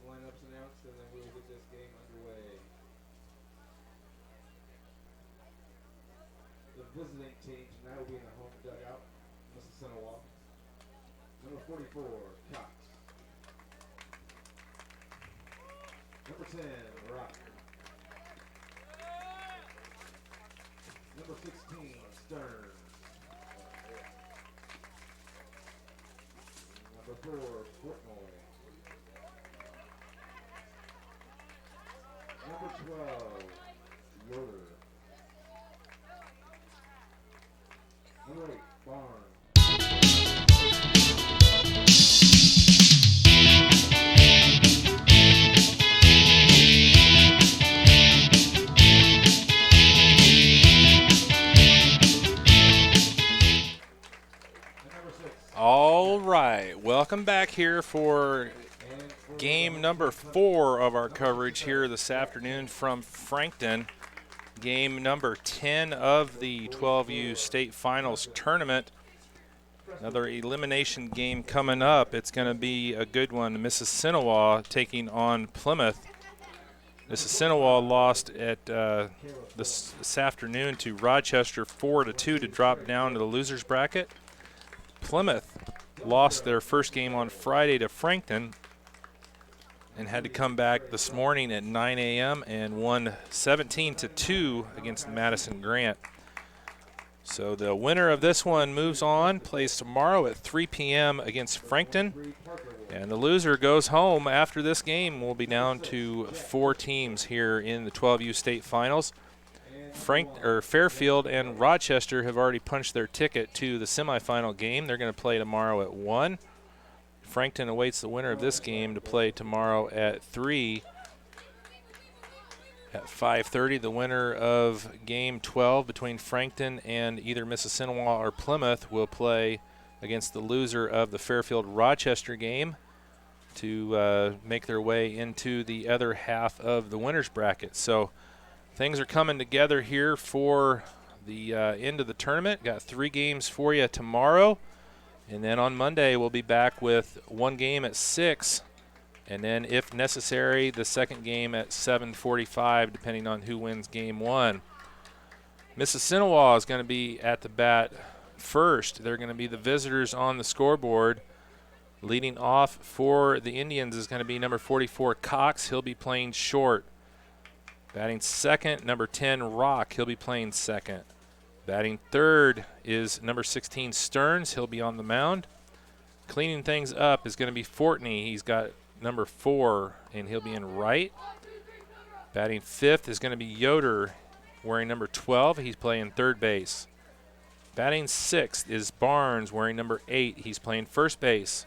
lineups announced, and then we will get this game underway. The visiting team tonight will be in the home dugout, Mississinewa. Number 44, Cox. Number 10, Rock. Number 16, Stern. Number 4, Portnoy. Number 12, Yoder. Number 8, Barnes. All right, welcome back here for game number 4 of our coverage here this afternoon from Frankton. Game number 10 of the 12U State Finals tournament. Another elimination game coming up. It's going to be a good one. Mississinewa taking on Plymouth. Mississinewa lost at this afternoon to Rochester 4-2 to drop down to the losers bracket. Plymouth lost their first game on Friday to Frankton and had to come back this morning at 9 a.m. and won 17-2 against Madison Grant. So the winner of this one moves on, plays tomorrow at 3 p.m. against Frankton, and the loser goes home after this game. We'll be down to 4 teams here in the 12U State Finals. Fairfield and Rochester have already punched their ticket to the semifinal game. They're going to play tomorrow at 1. Frankton awaits the winner of this game to play tomorrow at 3. At 5:30, the winner of game 12 between Frankton and either Mississinewa or Plymouth will play against the loser of the Fairfield-Rochester game to make their way into the other half of the winner's bracket. So things are coming together here for the end of the tournament. Got 3 games for you tomorrow. And then on Monday, we'll be back with 1 game at 6. And then, if necessary, the second game at 7:45, depending on who wins game 1. Mississinewa is going to be at the bat first. They're going to be the visitors on the scoreboard. Leading off for the Indians is going to be number 44, Cox. He'll be playing short. Batting second, number 10, Rock. He'll be playing second. Batting third is number 16, Stearns. He'll be on the mound. Cleaning things up is going to be Fortney. He's got number 4, and he'll be in right. Batting fifth is going to be Yoder, wearing number 12. He's playing third base. Batting sixth is Barnes, wearing number 8. He's playing first base.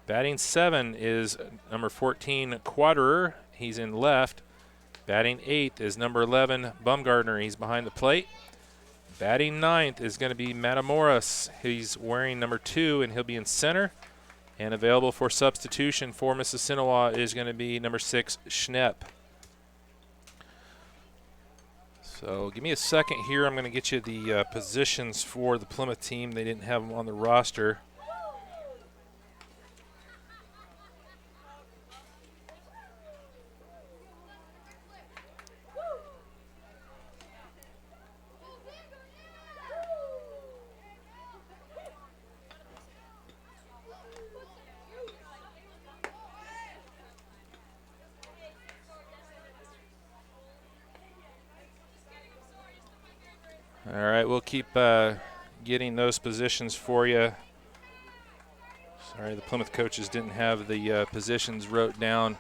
Batting 7 is number 14, Quadrer. He's in left. Batting 8th is number 11, Bumgardner. He's behind the plate. Batting 9th is going to be Matamoros. He's wearing number 2, and he'll be in center. And available for substitution for Mississinewa is going to be number 6, Schnepp. So give me a second here. I'm going to get you the positions for the Plymouth team. They didn't have them on the roster. All right, we'll keep getting those positions for you. Sorry, the Plymouth coaches didn't have the positions wrote down.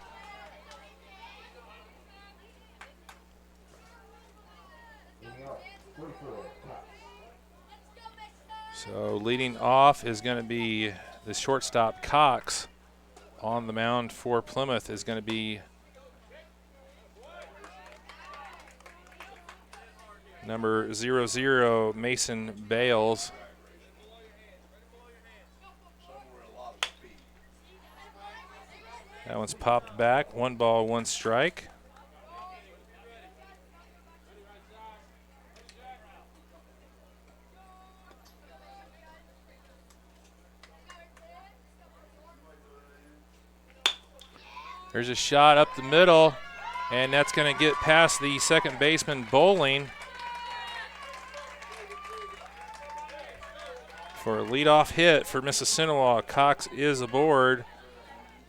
So leading off is going to be the shortstop, Cox. On the mound for Plymouth is going to be number 00, Mason Bales. That one's popped back. 1 ball, 1 strike. There's a shot up the middle, and that's going to get past the second baseman, Bowling, for a leadoff hit for Mississinewa. Cox is aboard.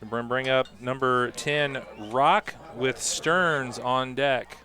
We're going to bring up number 10, Rock, with Stearns on deck.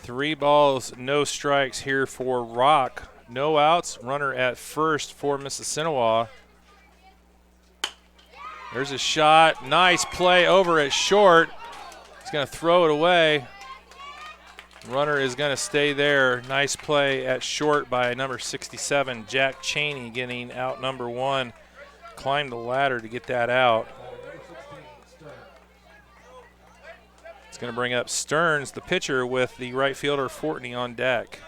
Three balls, no strikes here for Rock. No outs, runner at first for Mississinewa. There's a shot, nice play over at short. He's going to throw it away. Runner is going to stay there. Nice play at short by number 67, Jack Cheney, getting out number 1. Climbed the ladder to get that out. It's going to bring up Stearns, the pitcher, with the right fielder Fortney on deck.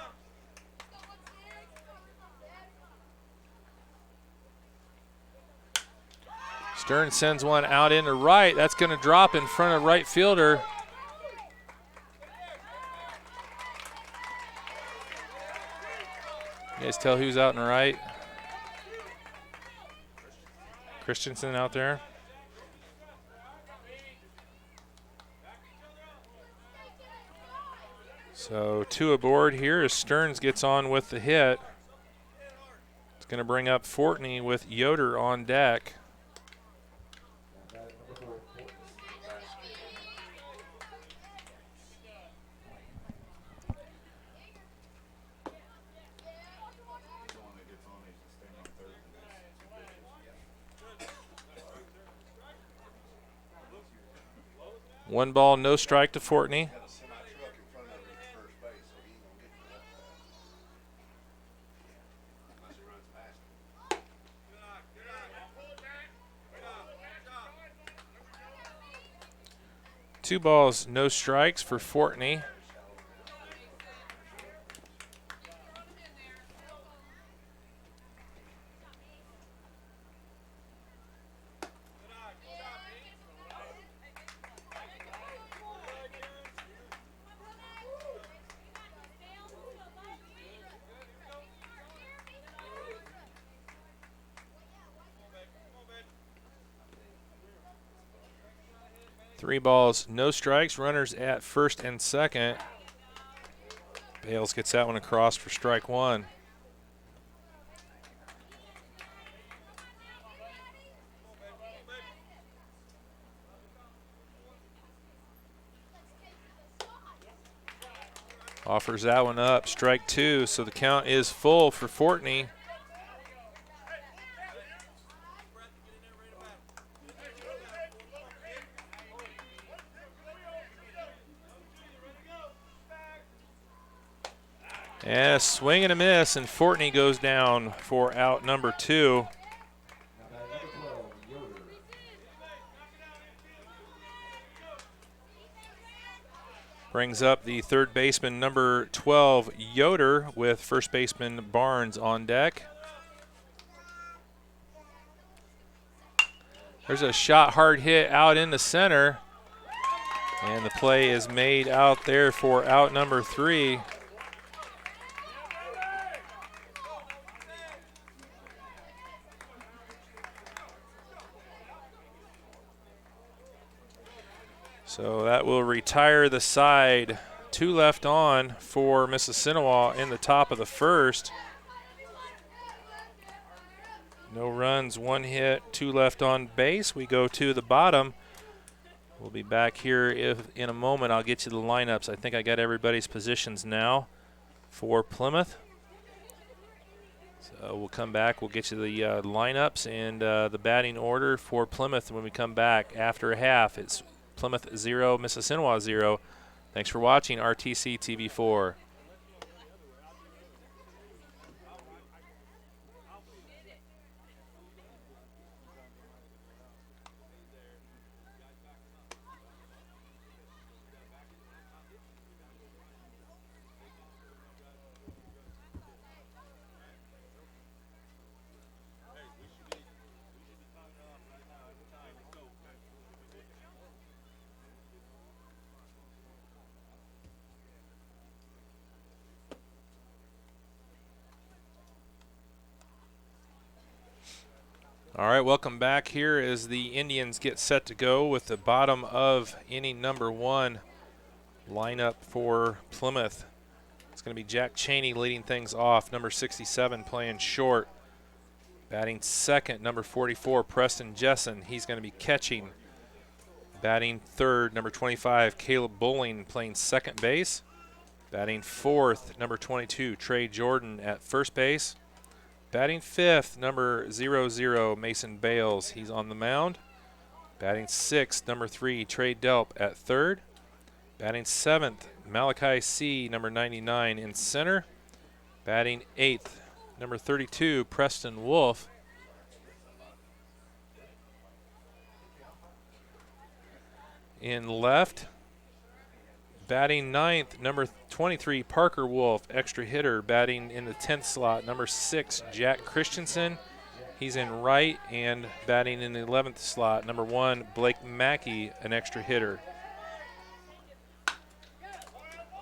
Stearns sends one out into right. That's going to drop in front of right fielder. You guys tell who's out in the right? Christensen out there. So 2 aboard here as Stearns gets on with the hit. It's going to bring up Fortney with Yoder on deck. One ball, no strike to Fortney. Two balls, no strikes for Fortney. Three balls, no strikes. Runners at first and second. Bales gets that one across for strike 1. Offers that one up, strike 2, so the count is full for Fortney. And a swing and a miss, and Fortney goes down for out number 2. Brings up the third baseman, number 12, Yoder, with first baseman Barnes on deck. There's a shot, hard hit out in the center, and the play is made out there for out number 3. So that will retire the side. 2 left on for Mississinewa in the top of the first. No runs, 1 hit, 2 left on base. We go to the bottom. We'll be back here in a moment. I'll get you the lineups. I think I got everybody's positions now for Plymouth. So we'll come back. We'll get you the lineups and the batting order for Plymouth when we come back after a half. It's Plymouth 0, Mississinewa 0. Thanks for watching RTC TV4. All right, welcome back. Here as the Indians get set to go with the bottom of inning number 1 lineup for Plymouth. It's going to be Jack Cheney leading things off, number 67 playing short. Batting second, number 44, Preston Jessen. He's going to be catching. Batting third, number 25, Caleb Bowling playing second base. Batting fourth, number 22, Trey Jordan at first base. Batting fifth, number 00, Mason Bales. He's on the mound. Batting sixth, number 3, Trey Delp at third. Batting seventh, Malachi C., number 99 in center. Batting eighth, number 32, Preston Wolf. In left. Batting ninth, number 23, Parker Wolf, extra hitter. Batting in the 10th slot, number 6, Jack Christensen. He's in right, and batting in the 11th slot, number 1, Blake Mackey, an extra hitter.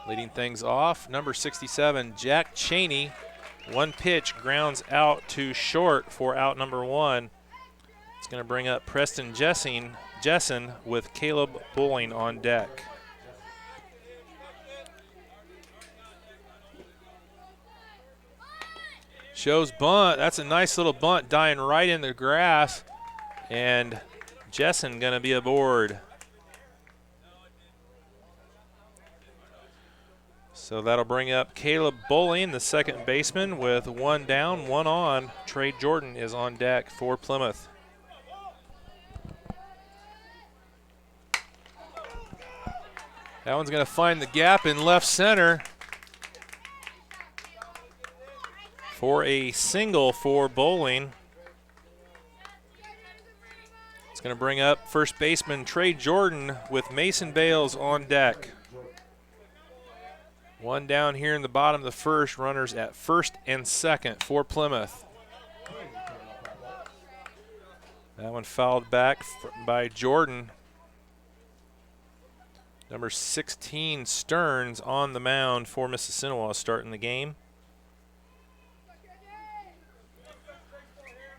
Leading things off, number 67, Jack Cheney. One pitch grounds out to short for out number 1. It's going to bring up Preston Jessen with Caleb Bowling on deck. Shows bunt. That's a nice little bunt dying right in the grass. And Jessen going to be aboard. So that'll bring up Caleb Bowling, the second baseman, with 1 down, 1 on. Trey Jordan is on deck for Plymouth. That one's going to find the gap in left center for a single for Bowling. It's going to bring up first baseman Trey Jordan with Mason Bales on deck. 1 down here in the bottom of the first. Runners at first and second for Plymouth. That one fouled back by Jordan. Number 16, Stearns, on the mound for Mississinewa starting the game.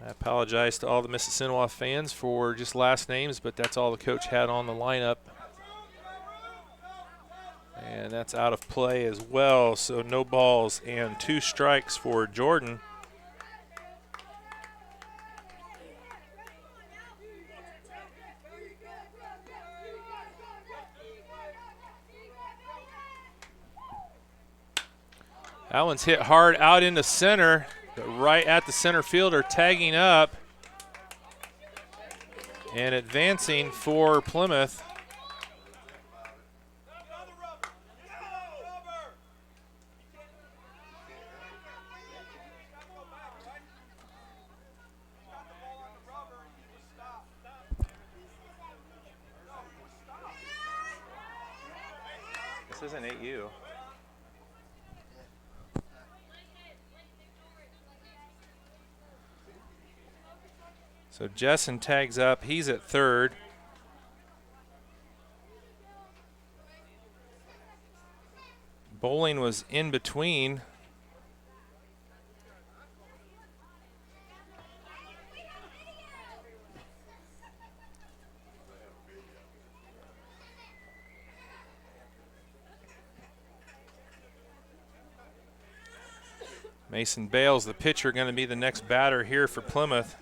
I apologize to all the Mississinewa fans for just last names, but that's all the coach had on the lineup. And that's out of play as well, so no balls and 2 strikes for Jordan. That one's hit hard out into center, but right at the center fielder, tagging up and advancing for Plymouth. This isn't 8U. So Jessen tags up. He's at third. Bowling was in between. Mason Bales, the pitcher, going to be the next batter here for Plymouth.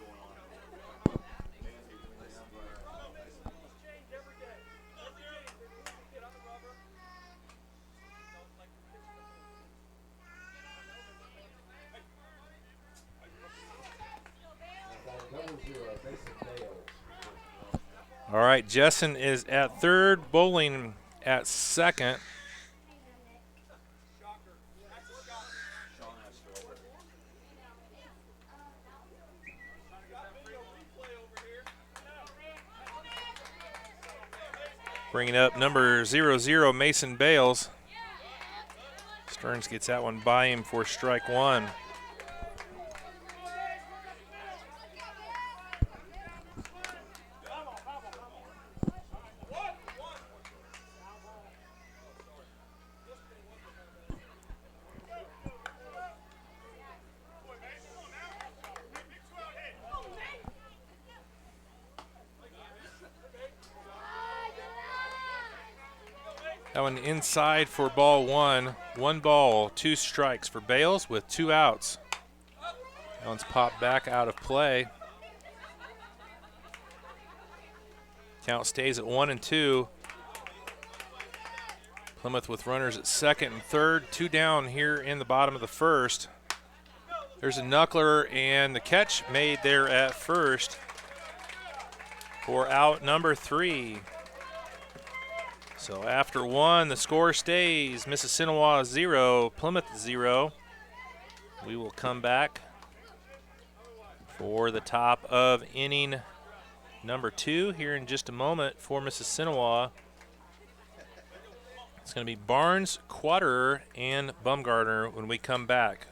All right, Jessen is at third, Bowling at second. Bringing up number 00, Mason Bales. Stearns gets that one by him for strike 1. That one inside for ball one. 1 ball, 2 strikes for Bales with 2 outs. That one's popped back out of play. Count stays at 1-2. Plymouth with runners at second and third. 2 down here in the bottom of the first. There's a knuckler and the catch made there at first for out number 3. So after 1, the score stays Mississinewa 0, Plymouth 0. We will come back for the top of inning number 2 here in just a moment for Mississinewa. It's going to be Barnes, Quaterer, and Bumgarner when we come back.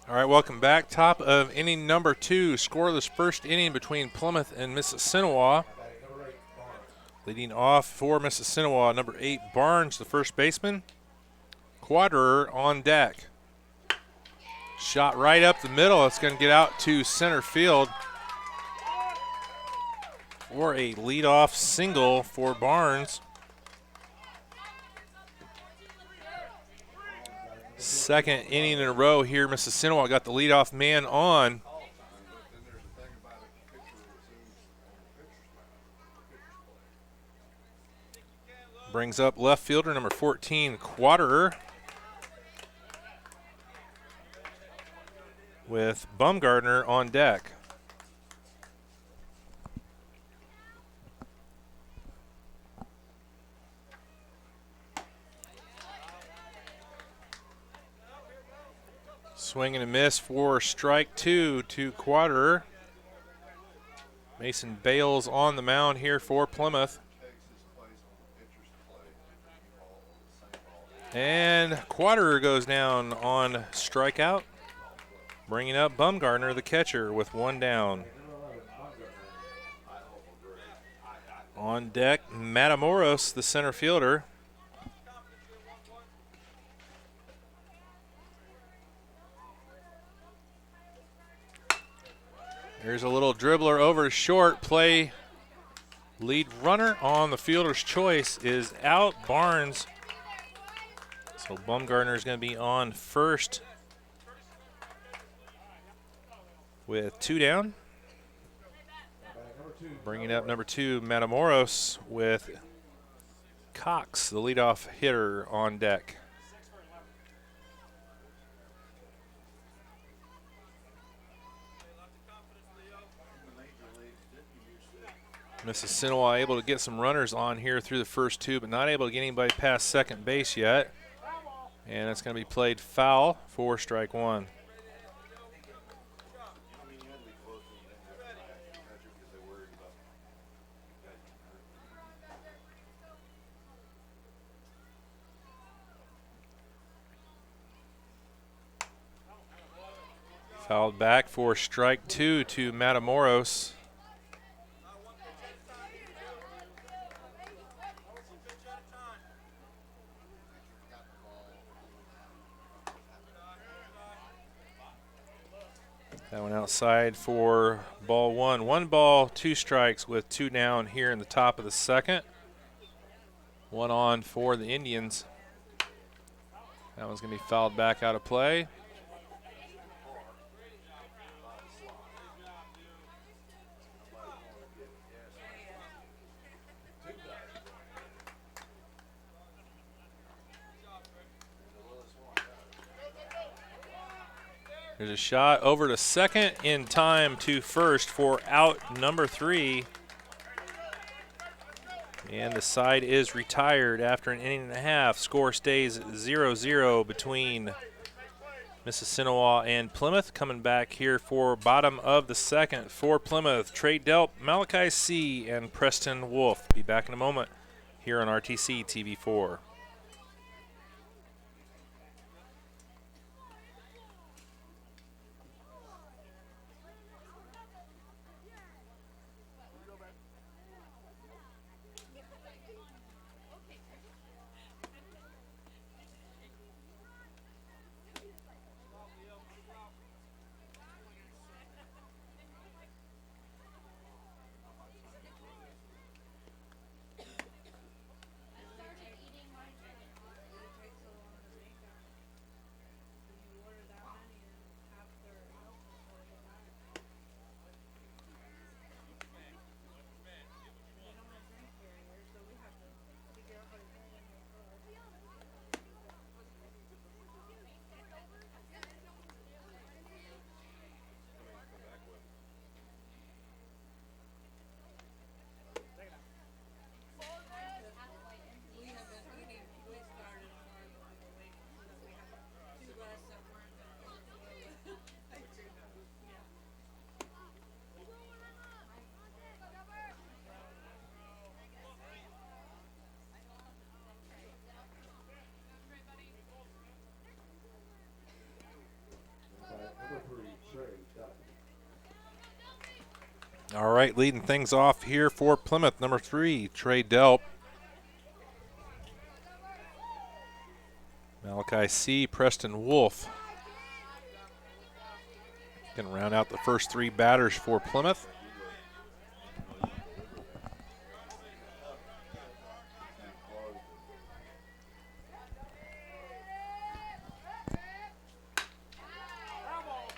All right, welcome back. Top of inning number 2. Scoreless first inning between Plymouth and Mississinewa. Leading off for Mississinewa, number 8, Barnes, the first baseman. Quaterer on deck. Shot right up the middle. It's going to get out to center field for a leadoff single for Barnes. Second inning in a row here. Mississinewa got the leadoff man on. Brings up left fielder number 14, Quaterer, with Bumgarner on deck. Swing and a miss for strike 2 to Quaterer. Mason Bales on the mound here for Plymouth. And Quaterer goes down on strikeout, bringing up Bumgarner, the catcher, with 1 down. On deck, Matamoros, the center fielder. There's a little dribbler over short. Play lead runner on the fielder's choice is out. Barnes. So Bumgarner is going to be on first with 2 down. Bringing up number 2, Matamoros, with Cox, the leadoff hitter, on deck. Mississinewa able to get some runners on here through the first 2, but not able to get anybody past second base yet. And it's going to be played foul for strike 1. Fouled back for strike 2 to Matamoros. That one outside for ball one. 1 ball, 2 strikes with 2 down here in the top of the second. 1 on for the Indians. That one's going to be fouled back out of play. There's a shot over to second in time to first for out number 3. And the side is retired after an inning and a half. Score stays 0-0 between Mississinewa and Plymouth. Coming back here for bottom of the second for Plymouth, Trey Delp, Malachi C., and Preston Wolf. Be back in a moment here on RTC TV4. All right, leading things off here for Plymouth, number 3, Trey Delp. Malachi C., Preston Wolf. Going to round out the first 3 batters for Plymouth.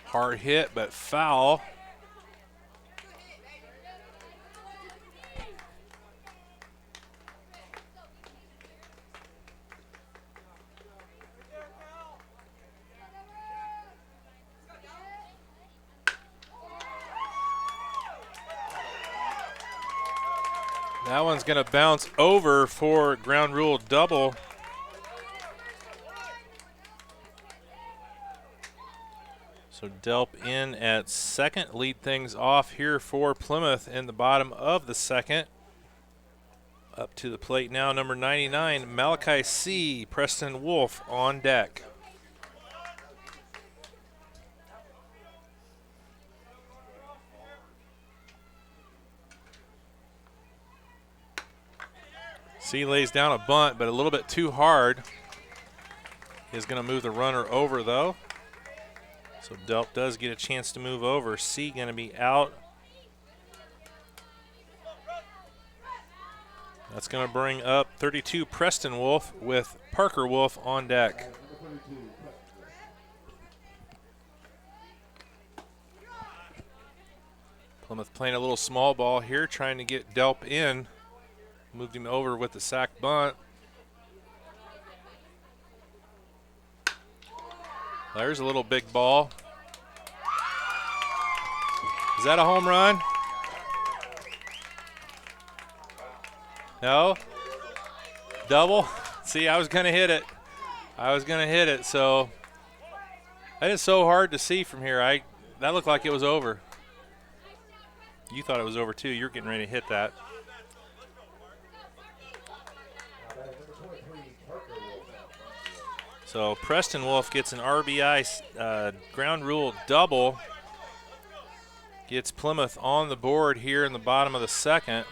Hard hit, but foul. That one's going to bounce over for ground rule double. So Delp in at second, lead things off here for Plymouth in the bottom of the second. Up to the plate now, number 99, Malachi C., Preston Wolf on deck. C lays down a bunt, but a little bit too hard. Is going to move the runner over, though. So Delp does get a chance to move over. C going to be out. That's going to bring up 32 Preston Wolf with Parker Wolf on deck. Plymouth playing a little small ball here, trying to get Delp in. Moved him over with the sac bunt. There's a little big ball. Is that a home run? No? Double? See, I was going to hit it. So that is so hard to see from here. That looked like it was over. You thought it was over too. You're getting ready to hit that. So Preston Wolf gets an RBI ground rule double. Gets Plymouth on the board here in the bottom of the second.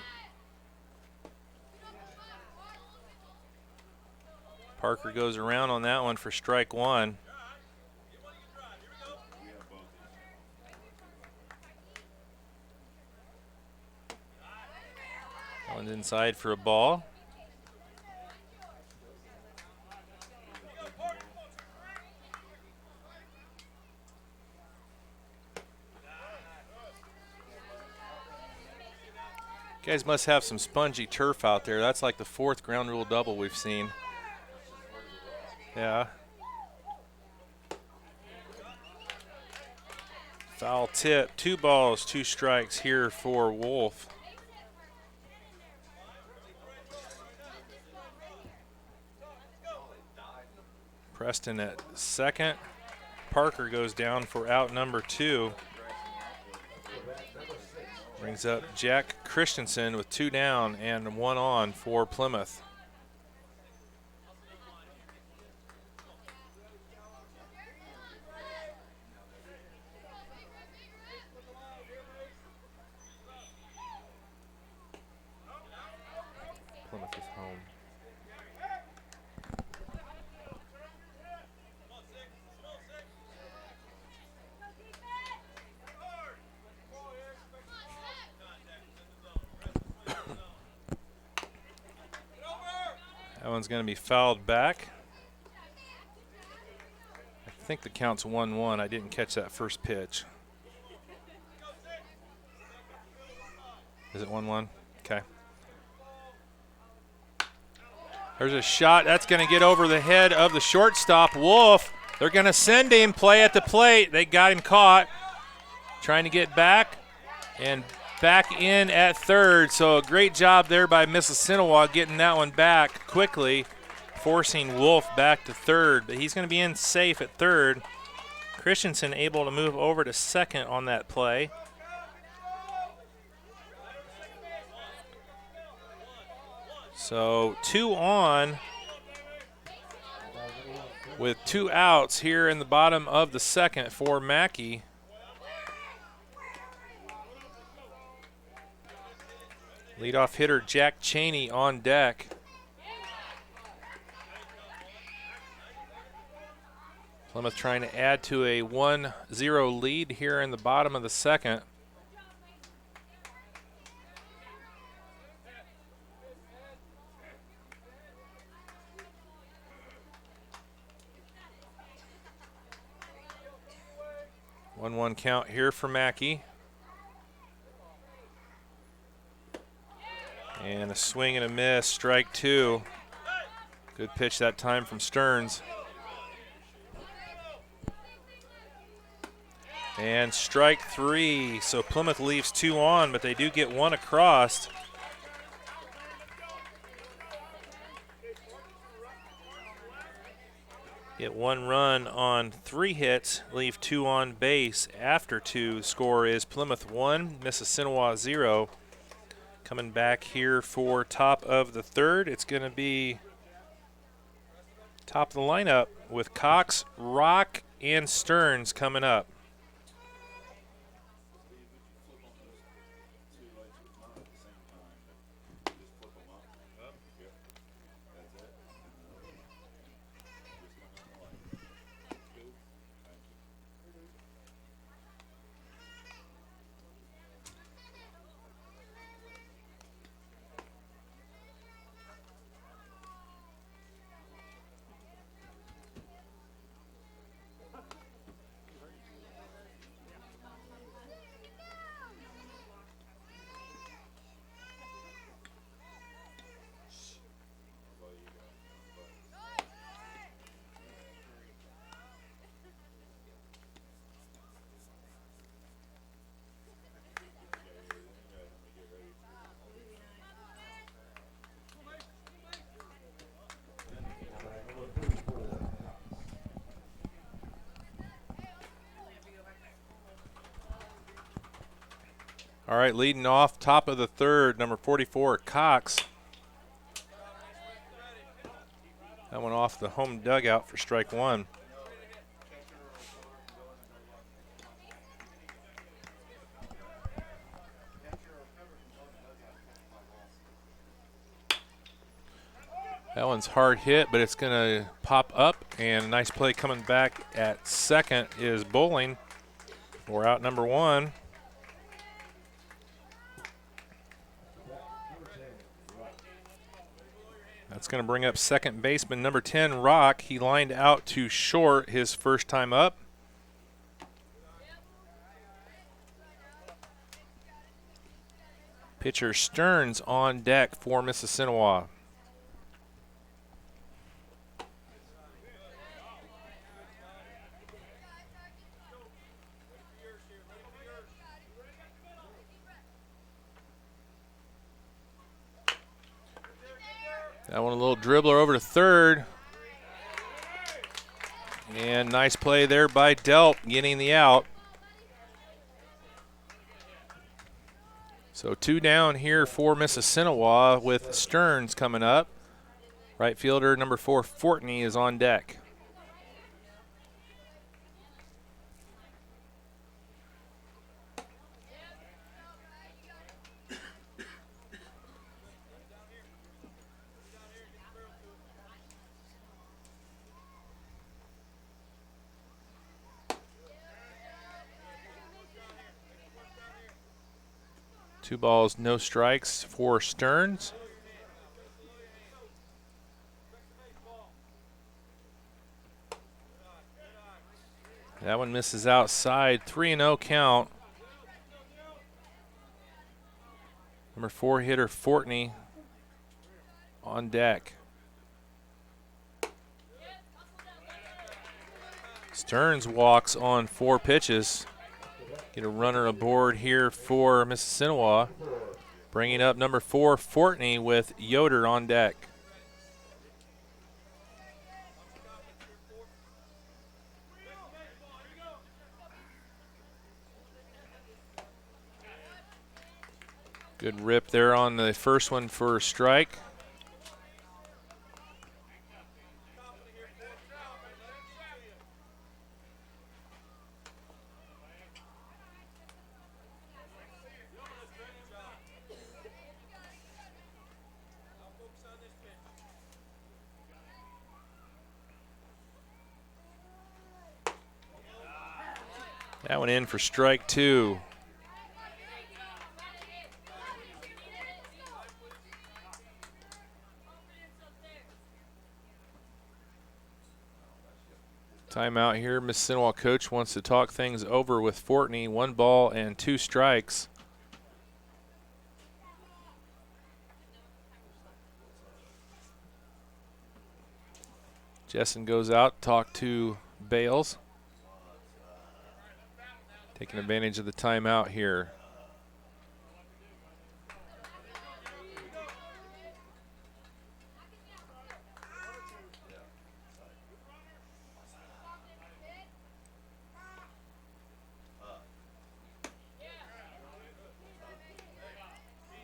Parker goes around on that one for strike 1. One's inside for a ball. You guys must have some spongy turf out there. That's like the 4th ground rule double we've seen. Yeah. Foul tip. 2 balls, 2 strikes here for Wolf. Preston at second. Parker goes down for out number 2. Brings up Jack Christensen with 2 down and 1 on for Plymouth. Plymouth is home. That one's going to be fouled back. I think the count's 1-1. I didn't catch that first pitch. Is it 1-1? Okay. There's a shot. That's going to get over the head of the shortstop, Wolf. They're going to send him. Play at the plate. They got him caught. Trying to get back and back in at third. So a great job there by Mississinewa getting that one back quickly, forcing Wolf back to third. But he's going to be in safe at third. Christensen able to move over to second on that play. So 2 on with 2 outs here in the bottom of the second for Mackey. Leadoff hitter Jack Cheney on deck. Plymouth trying to add to a 1-0 lead here in the bottom of the second. One count here for Mackey. And a swing and a miss, strike 2. Good pitch that time from Stearns. And strike 3. So Plymouth leaves 2 on, but they do get 1 across. Get 1 run on 3 hits, leave 2 on base after 2. Score is Plymouth 1, Mississinewa 0. Coming back here for top of the third. It's going to be top of the lineup with Cox, Rock, and Stearns coming up. All right, leading off top of the third, number 44, Cox. That one off the home dugout for strike 1. That one's hard hit, but it's going to pop up, and a nice play coming back at second is Bowling. We're out number 1. That's going to bring up second baseman number 10, Rock. He lined out to short his first time up. Pitcher Stearns on deck for Mississinewa. That one a little dribbler over to third. And nice play there by Delp getting the out. So 2 down here for Mississinewa with Stearns coming up. Right fielder number 4, Fortney, is on deck. Two balls, no strikes for Stearns. That one misses outside. 3-0 count. Number 4 hitter Fortney on deck. Stearns walks on 4 pitches. Get a runner aboard here for Mississinewa. Bringing up number 4 Fortney with Yoder on deck. Good rip there on the first one for a strike. That one in for strike 2. Timeout here. Mississinewa coach wants to talk things over with Fortney. 1 ball and 2 strikes. Jessen goes out, talk to Bales. Taking advantage of the timeout here.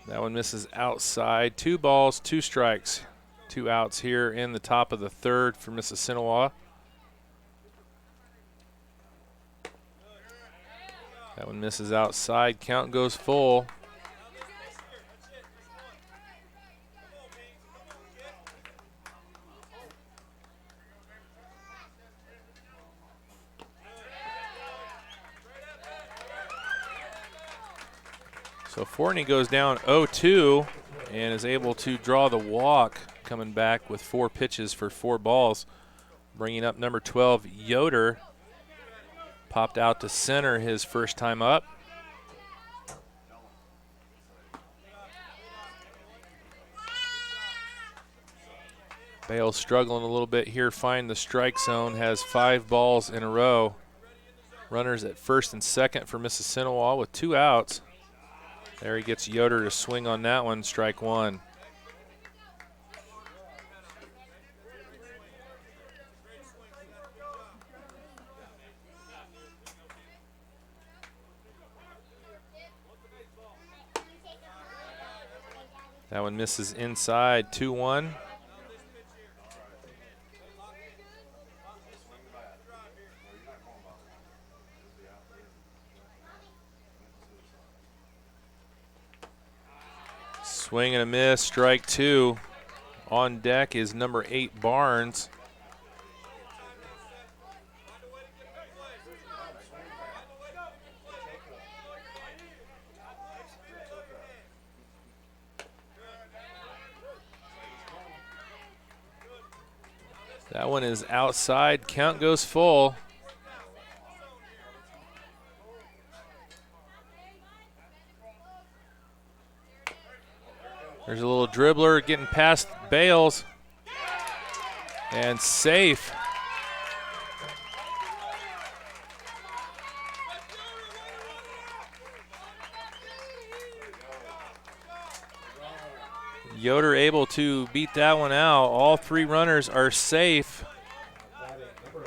That one misses outside. 2 balls, 2 strikes. 2 outs here in the top of the third for Mississinewa. That one misses outside. Count goes full. So Fortney goes down 0-2 and is able to draw the walk, coming back with 4 pitches for 4 balls. Bringing up number 12, Yoder. Popped out to center his first time up. Bale struggling a little bit here, find the strike zone, has 5 balls in a row. Runners at first and second for Mississinewa with 2 outs. There he gets Yoder to swing on that one, strike 1. That one misses inside, 2-1. Swing and a miss, strike 2. On deck is number 8, Barnes. That one is outside. Count goes full. There's a little dribbler getting past Bales. And safe. Yoder able to beat that one out. All three runners are safe.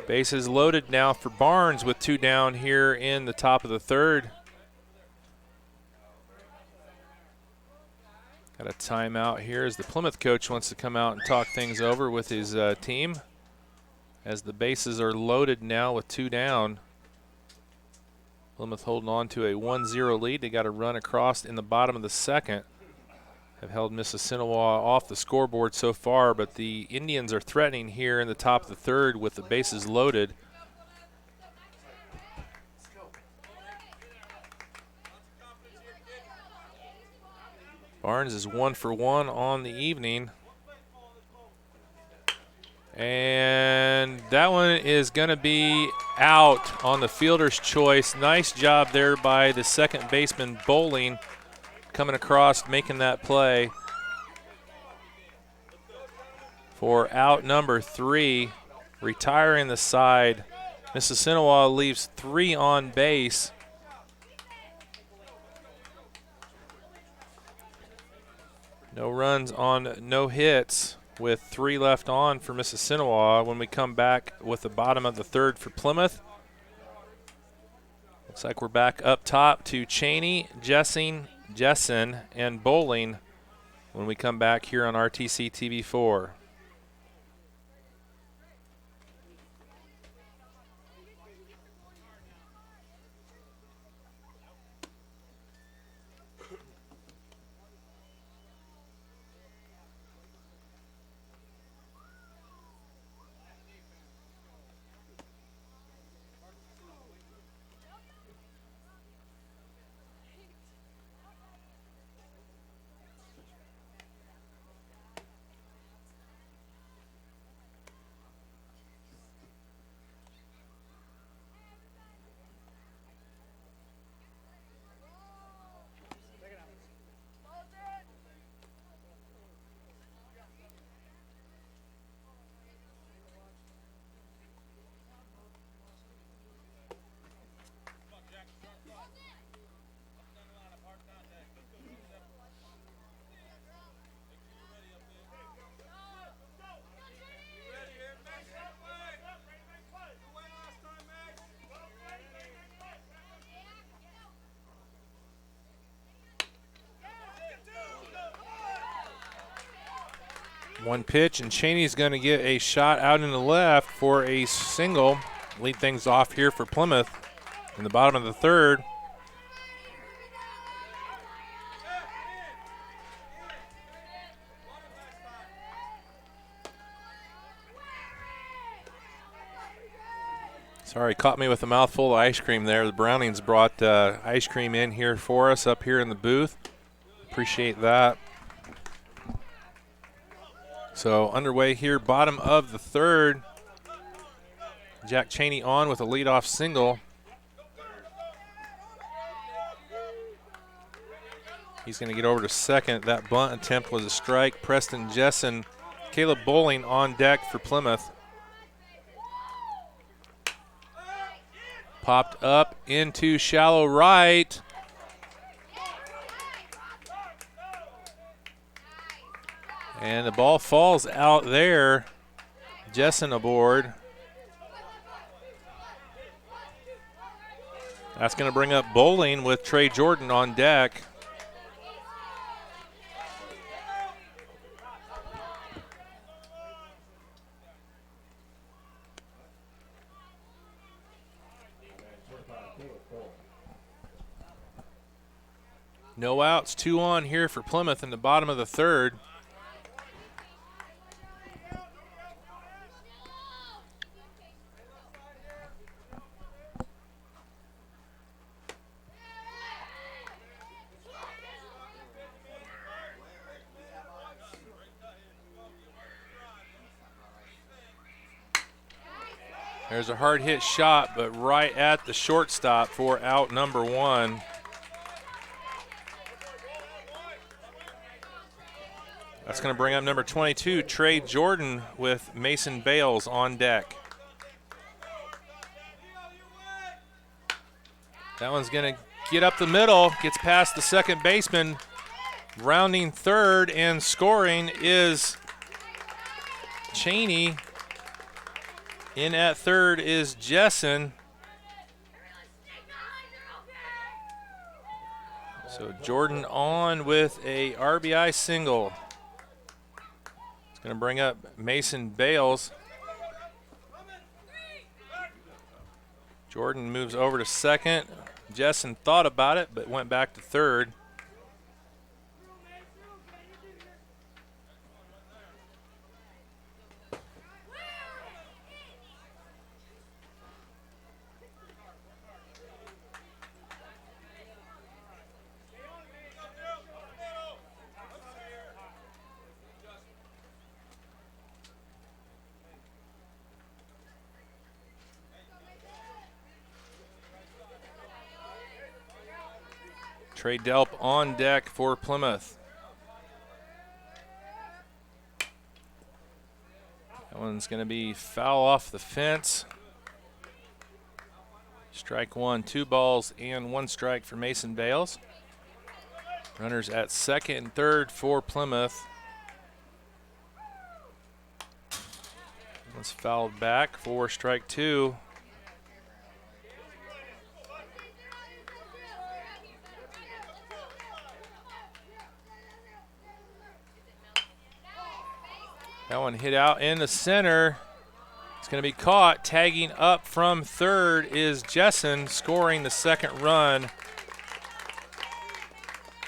Bases loaded now for Barnes with 2 down here in the top of the third. Got a timeout here as the Plymouth coach wants to come out and talk things over with his team as the bases are loaded now with 2 down. Plymouth holding on to a 1-0 lead. They got a run across in the bottom of the second. Have held Mississinewa off the scoreboard so far, but the Indians are threatening here in the top of the third with the bases loaded. Barnes is 1 for 1 on the evening. And that one is going to be out on the fielder's choice. Nice job there by the second baseman, Bowling, coming across, making that play for out number 3, retiring the side. Mississinewa leaves 3 on base. No runs on no hits with 3 left on for Mississinewa. When we come back with the bottom of the third for Plymouth, looks like we're back up top to Cheney, Jessen, and Bowling when we come back here on RTC TV4. One pitch, and Cheney's going to get a shot out in the left for a single. Lead things off here for Plymouth in the bottom of the third. Sorry, caught me with a mouthful of ice cream there. The Brownings brought ice cream in here for us up here in the booth. Appreciate that. So underway here, bottom of the third. Jack Cheney on with a leadoff single. He's going to get over to second. That bunt attempt was a strike. Preston Jessen, Caleb Bowling on deck for Plymouth. Popped up into shallow right. And the ball falls out there. Jessen aboard. That's going to bring up Bowling with Trey Jordan on deck. No outs, 2 on here for Plymouth in the bottom of the third. There's a hard hit shot, but right at the shortstop for out number 1. That's going to bring up number 22, Trey Jordan, with Mason Bales on deck. That one's going to get up the middle, gets past the second baseman. Rounding third and scoring is Cheney. In at third is Jessen. So Jordan on with a RBI single. It's going to bring up Mason Bales. Jordan moves over to second. Jessen thought about it, but went back to third. Trey Delp on deck for Plymouth. That one's going to be foul off the fence. Strike 1, 2 balls and 1 strike for Mason Bales. Runners at second and third for Plymouth. One's fouled back for strike 2. That one hit out in the center. It's going to be caught. Tagging up from third is Jessen, scoring the second run.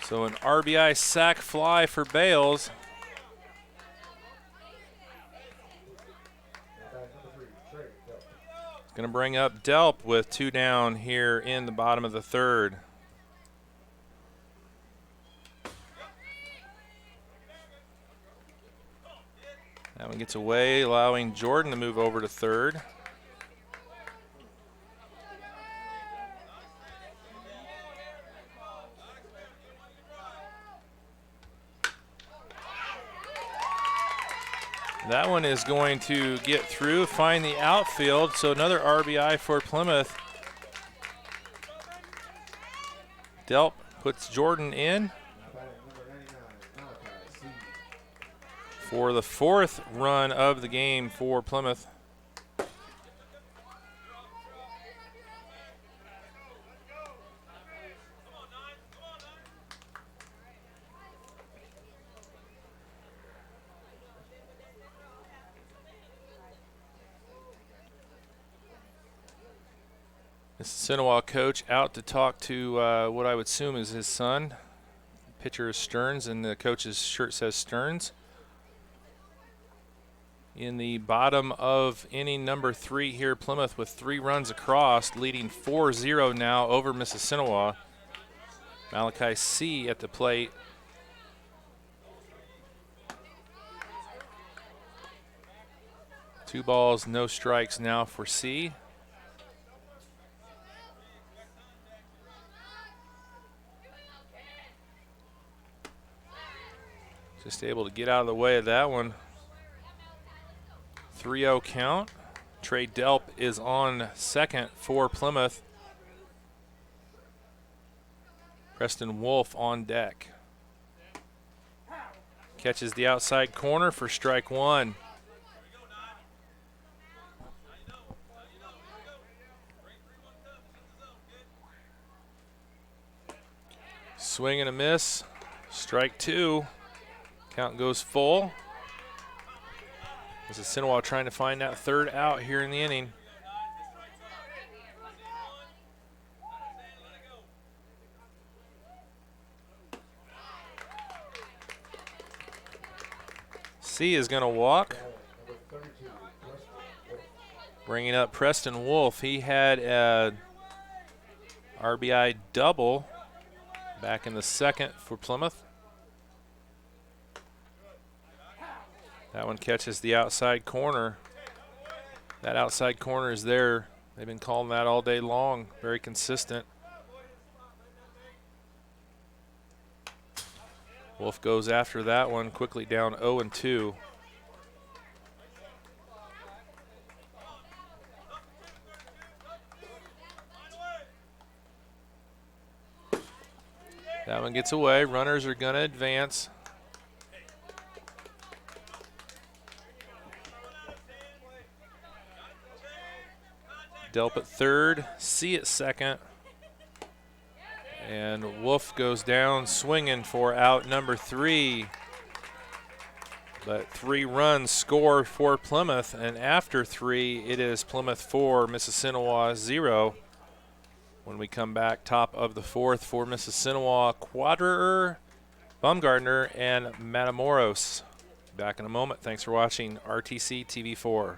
So an RBI sac fly for Bales. It's going to bring up Delp with 2 down here in the bottom of the third. That one gets away, allowing Jordan to move over to third. That one is going to get through, find the outfield, so another RBI for Plymouth. Delp puts Jordan in for the 4th run of the game for Plymouth. Mississinewa coach out to talk to what I would assume is his son. Pitcher is Stearns, and the coach's shirt says Stearns. In the bottom of inning number 3 here, Plymouth with 3 runs across, leading 4-0 now over Mississinewa. Malachi C at the plate. Two balls, no strikes now for C. Just able to get out of the way of that one. 3-0 count. Trey Delp is on second for Plymouth. Preston Wolf on deck. Catches the outside corner for strike 1. Swing and a miss. Strike 2. Count goes full. Mississinewa trying to find that third out here in the inning. C is going to walk. Bringing up Preston Wolf. He had a RBI double back in the second for Plymouth. That one catches the outside corner. That outside corner is there. They've been calling that all day long. Very consistent. Wolf goes after that one, quickly down 0-2. That one gets away. Runners are going to advance. Delp at third, C at second. And Wolf goes down swinging for out number 3. But 3 runs score for Plymouth, and after 3, it is Plymouth 4, Mississinewa 0. When we come back, top of the 4th for Mississinewa, Quadrer, Baumgartner, and Matamoros. Back in a moment. Thanks for watching RTC TV4.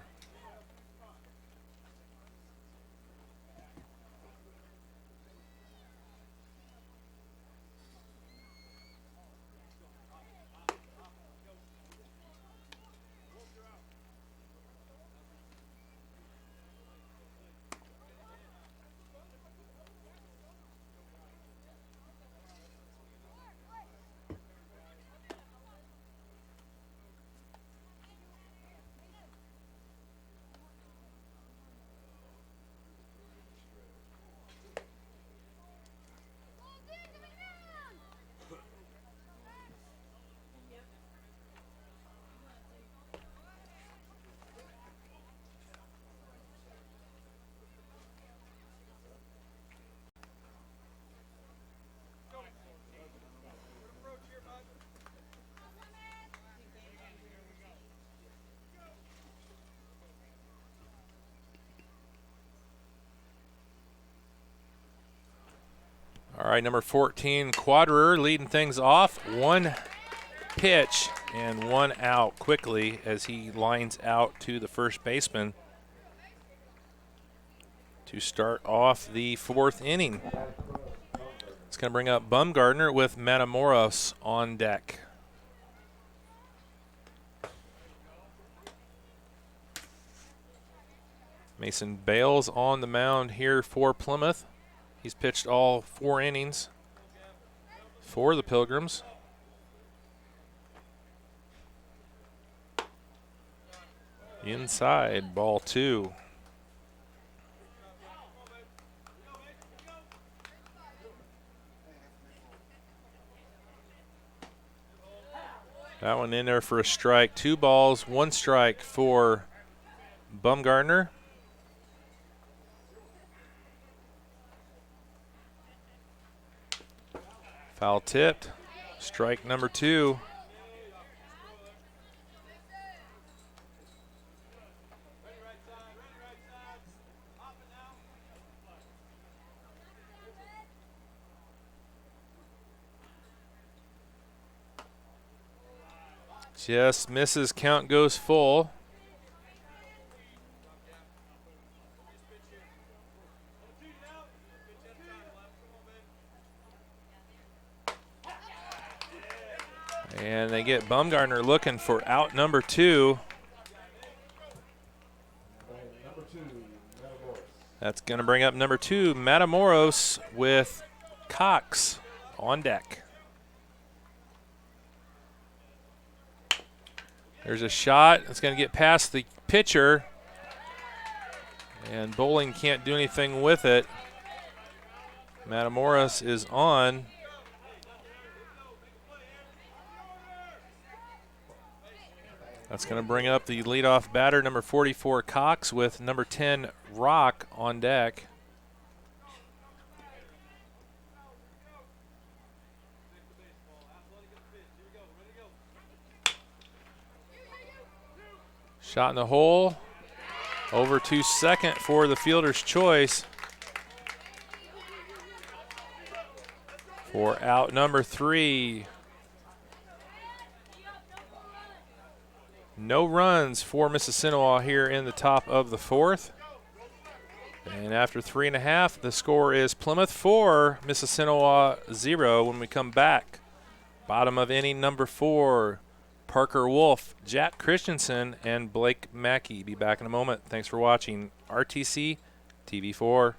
All right, number 14, Quadrer leading things off. 1 pitch and 1 out quickly as he lines out to the first baseman to start off the 4th inning. It's going to bring up Baumgartner with Matamoros on deck. Mason Bales on the mound here for Plymouth. He's pitched all 4 innings for the Pilgrims. Inside, ball 2. That one in there for a strike. 2 balls, 1 strike for Baumgartner. Foul tipped. Strike number 2. Just misses, count goes full. And they get Baumgartner looking for out number 2. That's going to bring up number 2, Matamoros, with Cox on deck. There's a shot. It's going to get past the pitcher. And Bowling can't do anything with it. Matamoros is on. That's going to bring up the leadoff batter, number 44, Cox, with number 10, Rock, on deck. Shot in the hole. Over to second for the fielder's choice. For out number 3. No runs for Mississinewa here in the top of the 4th. And after 3.5, the score is Plymouth 4, Mississinewa 0. When we come back, bottom of inning number 4, Parker Wolf, Jack Christensen, and Blake Mackey. Be back in a moment. Thanks for watching RTC TV4.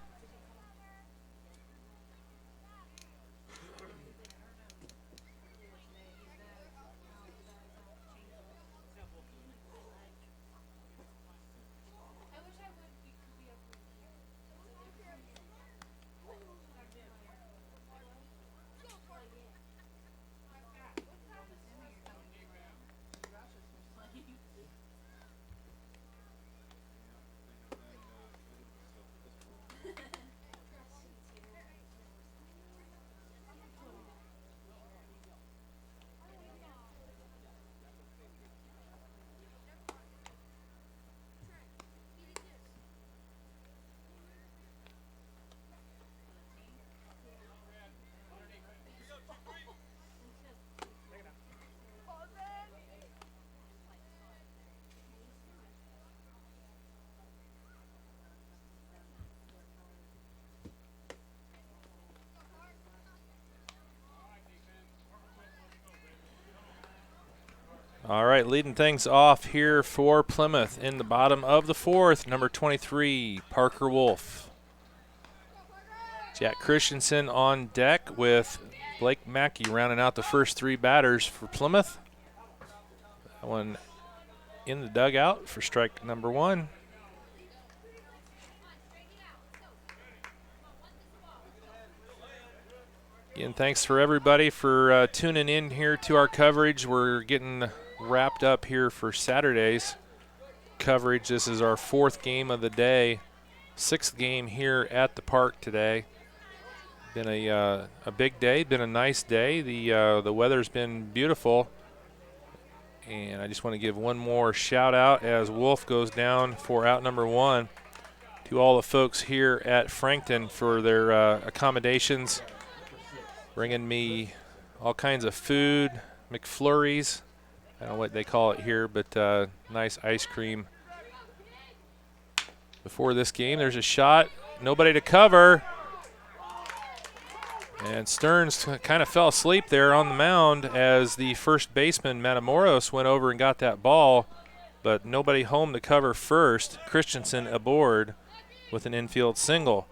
All right, leading things off here for Plymouth in the bottom of the fourth, number 23, Parker Wolf. Jack Christensen on deck with Blake Mackey rounding out the first three batters for Plymouth. That one in the dugout for strike number one. Again, thanks for everybody for tuning in here to our coverage. We're getting wrapped up here for Saturday's coverage. This is our fourth game of the day, sixth game here at the park today. Been a big day, been a nice day. The weather's been beautiful, and I just want to give one more shout out as Wolf goes down for out number one to all the folks here at Frankton for their accommodations, bringing me all kinds of food, McFlurries. I don't know what they call it here, but nice ice cream. Before this game, there's a shot. Nobody to cover. And Stearns kind of fell asleep there on the mound as the first baseman, Matamoros, went over and got that ball, but nobody home to cover first. Christensen aboard with an infield single.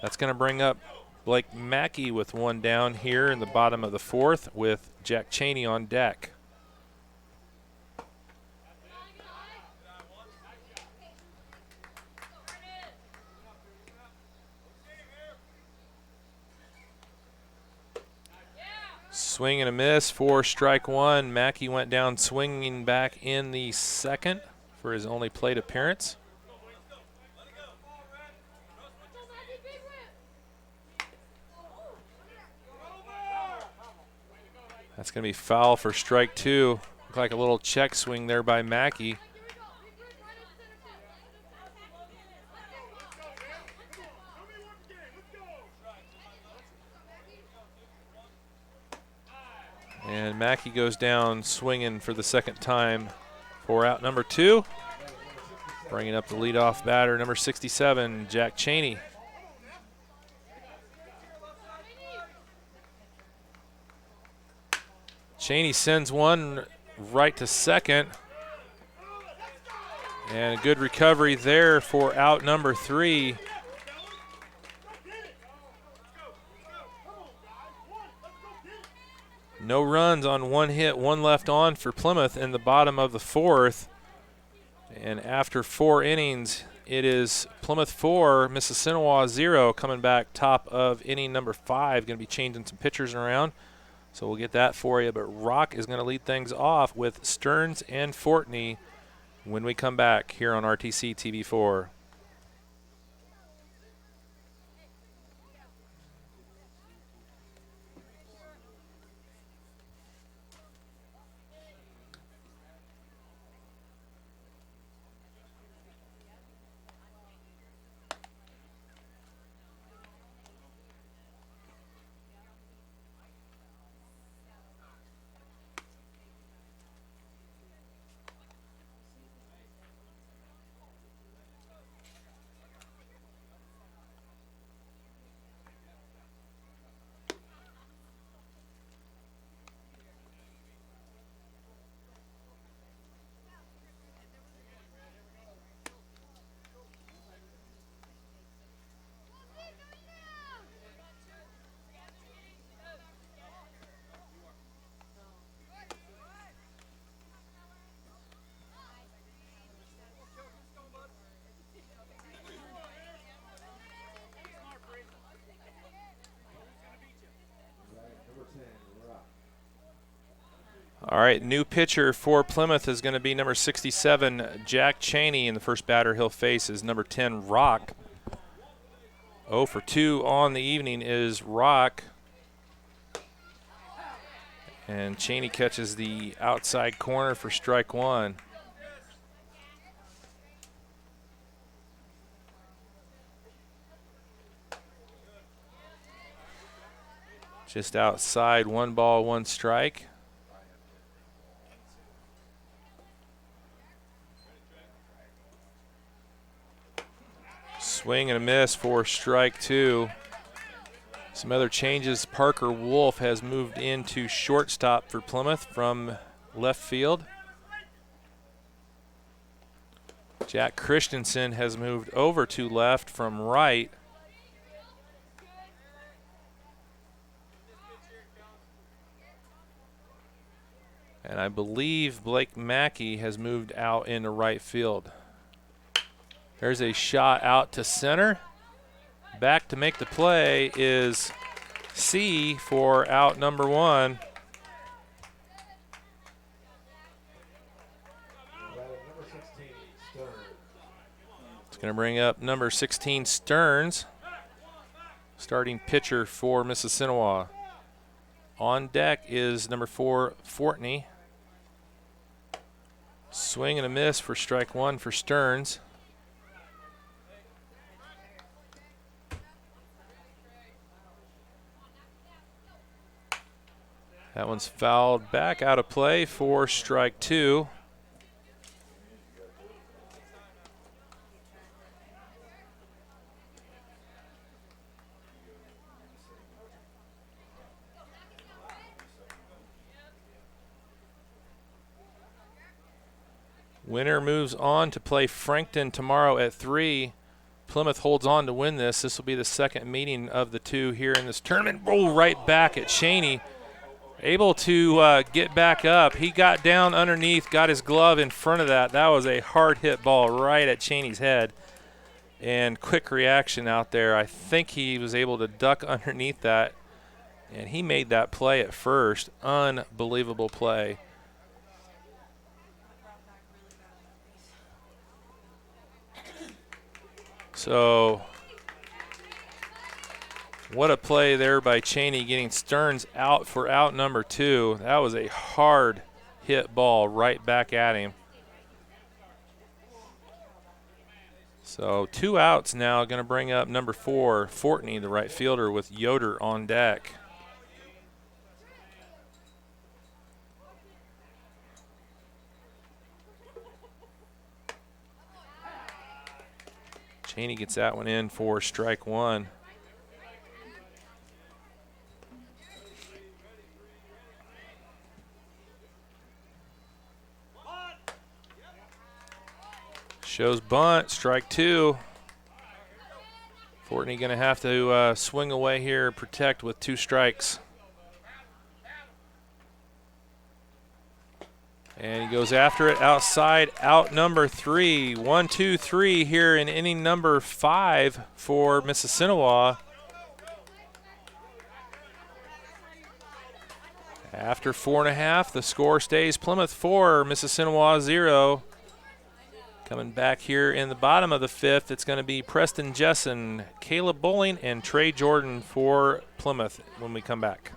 That's going to bring up Blake Mackey with one down here in the bottom of the fourth with Jack Cheney on deck. Swing and a miss for strike one. Mackey went down swinging back in the second for his only plate appearance. That's going to be foul for strike two. Looked like a little check swing there by Mackey. And Mackey goes down swinging for the second time for out number two. Bringing up the leadoff batter, number 67, Jack Cheney. Cheney sends one right to second. And a good recovery there for out number three. No runs on one hit, one left on for Plymouth in the bottom of the fourth. And after 4 innings, it is Plymouth 4, Mississinewa 0, coming back top of inning number 5. Going to be changing some pitchers around, so we'll get that for you. But Rock is going to lead things off with Stearns and Fortney when we come back here on RTC TV4. All right, new pitcher for Plymouth is going to be number 67, Jack Cheney, and the first batter he'll face is number 10, Rock. 0 for 2 on the evening is Rock. And Cheney catches the outside corner for strike one. Just outside, 1 ball, 1 strike. Swing and a miss for strike 2. Some other changes. Parker Wolf has moved into shortstop for Plymouth from left field. Jack Christensen has moved over to left from right. And I believe Blake Mackey has moved out into right field. There's a shot out to center. Back to make the play is C for out number 1. It's going to bring up number 16, Stearns, starting pitcher for Mississinewa. On deck is number 4, Fortney. Swing and a miss for strike 1 for Stearns. That one's fouled back out of play for strike 2. Winner moves on to play Frankton tomorrow at 3. Plymouth holds on to win this. This will be the second meeting of the two here in this tournament. Roll right back at Cheney. Able to get back up. He got down underneath, got his glove in front of that. That was a hard hit ball right at Cheney's head. And quick reaction out there. I think he was able to duck underneath that. And he made that play at first. Unbelievable play. So what a play there by Cheney, getting Stearns out for out number 2. That was a hard hit ball right back at him. So 2 outs now, going to bring up number 4, Fortney, the right fielder, with Yoder on deck. Cheney gets that one in for strike 1. Shows bunt, strike 2. Fortney going to have to swing away here, protect with 2 strikes. And he goes after it outside, out number 3. 1, 2, 3 here in inning number 5 for Mississinewa. After 4.5, the score stays Plymouth 4, Mississinewa 0. Coming back here in the bottom of the 5th, it's going to be Preston Jessen, Caleb Bowling, and Trey Jordan for Plymouth when we come back.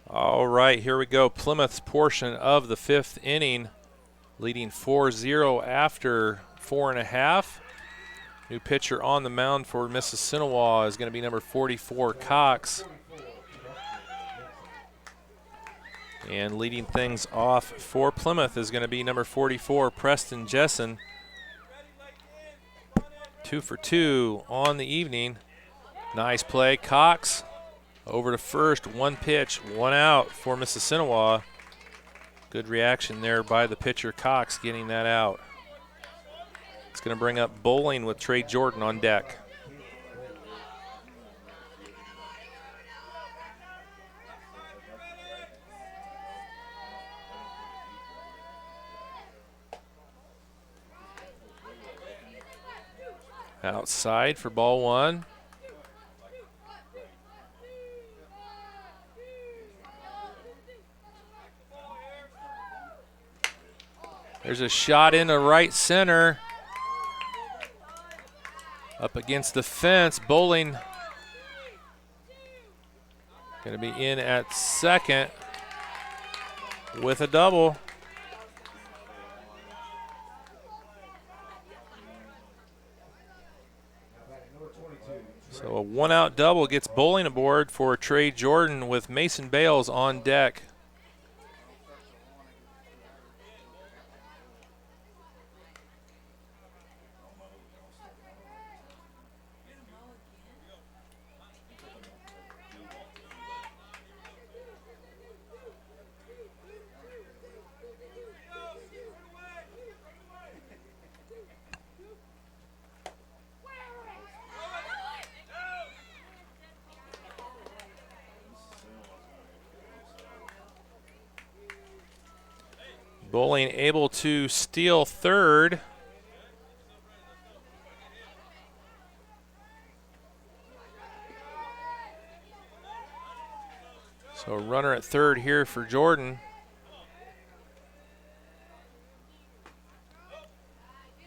All right, here we go. Plymouth's portion of the 5th inning, leading 4-0 after 4.5. New pitcher on the mound for Mississinewa is going to be number 44, Cox. And leading things off for Plymouth is going to be number 44, Preston Jessen. 2 for 2 on the evening. Nice play. Cox over to first. 1 pitch, 1 out for Mississinewa. Good reaction there by the pitcher, Cox, getting that out. It's going to bring up Bowling with Trey Jordan on deck. Outside for ball 1. There's a shot into right center. Up against the fence. Bowling going to be in at second with a double. So a 1-out double gets Bowling aboard for Trey Jordan with Mason Bales on deck. Bowling able to steal third. So runner at third here for Jordan.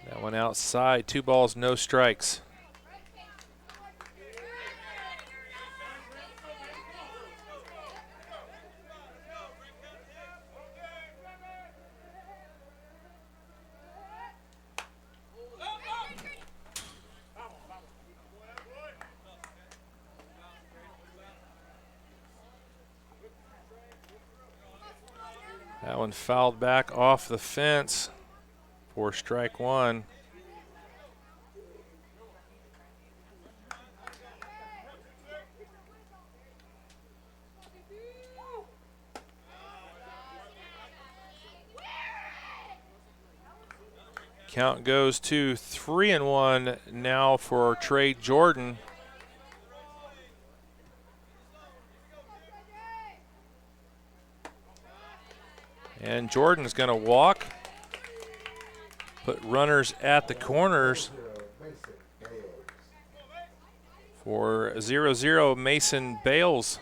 That one outside. 2 balls, no strikes. That one fouled back off the fence for strike 1. Count goes to 3-1 now for Trey Jordan. And Jordan's going to walk, put runners at the corners for 0-0 Mason Bales.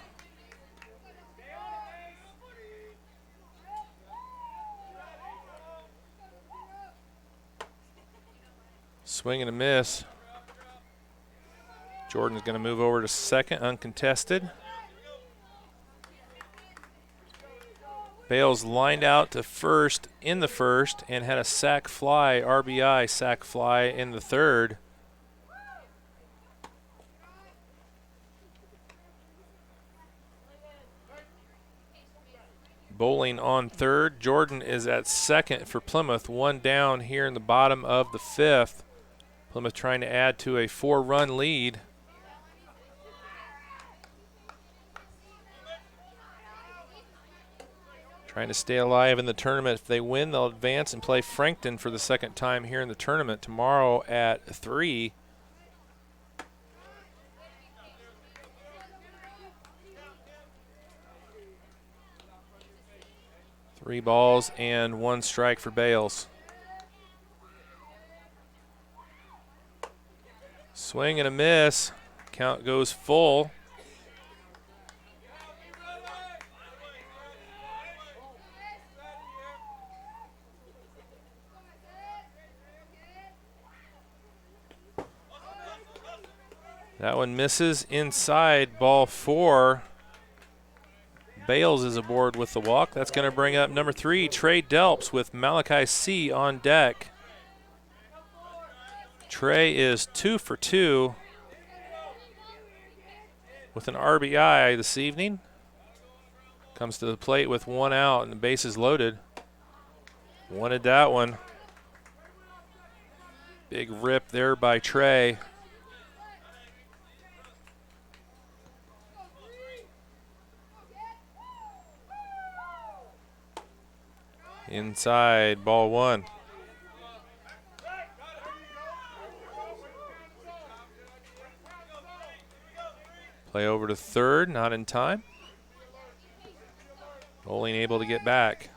Swing and a miss. Jordan's going to move over to second, uncontested. Bales lined out to first in the first and had a sac fly, RBI sac fly in the third. Bowling on third. Jordan is at second for Plymouth. 1 down here in the bottom of the 5th. Plymouth trying to add to a 4-run lead. Trying to stay alive in the tournament. If they win, they'll advance and play Frankton for the 2nd time here in the tournament tomorrow at 3. Three balls and 1 strike for Bales. Swing and a miss. Count goes full. That one misses inside, ball 4. Bales is aboard with the walk. That's going to bring up number 3, Trey Delps, with Malachi C. on deck. Trey is 2 for 2 with an RBI this evening. Comes to the plate with 1 out and the bases loaded. Wanted that one. Big rip there by Trey. Inside, ball 1. Play over to third, not in time. Bowling able to get back.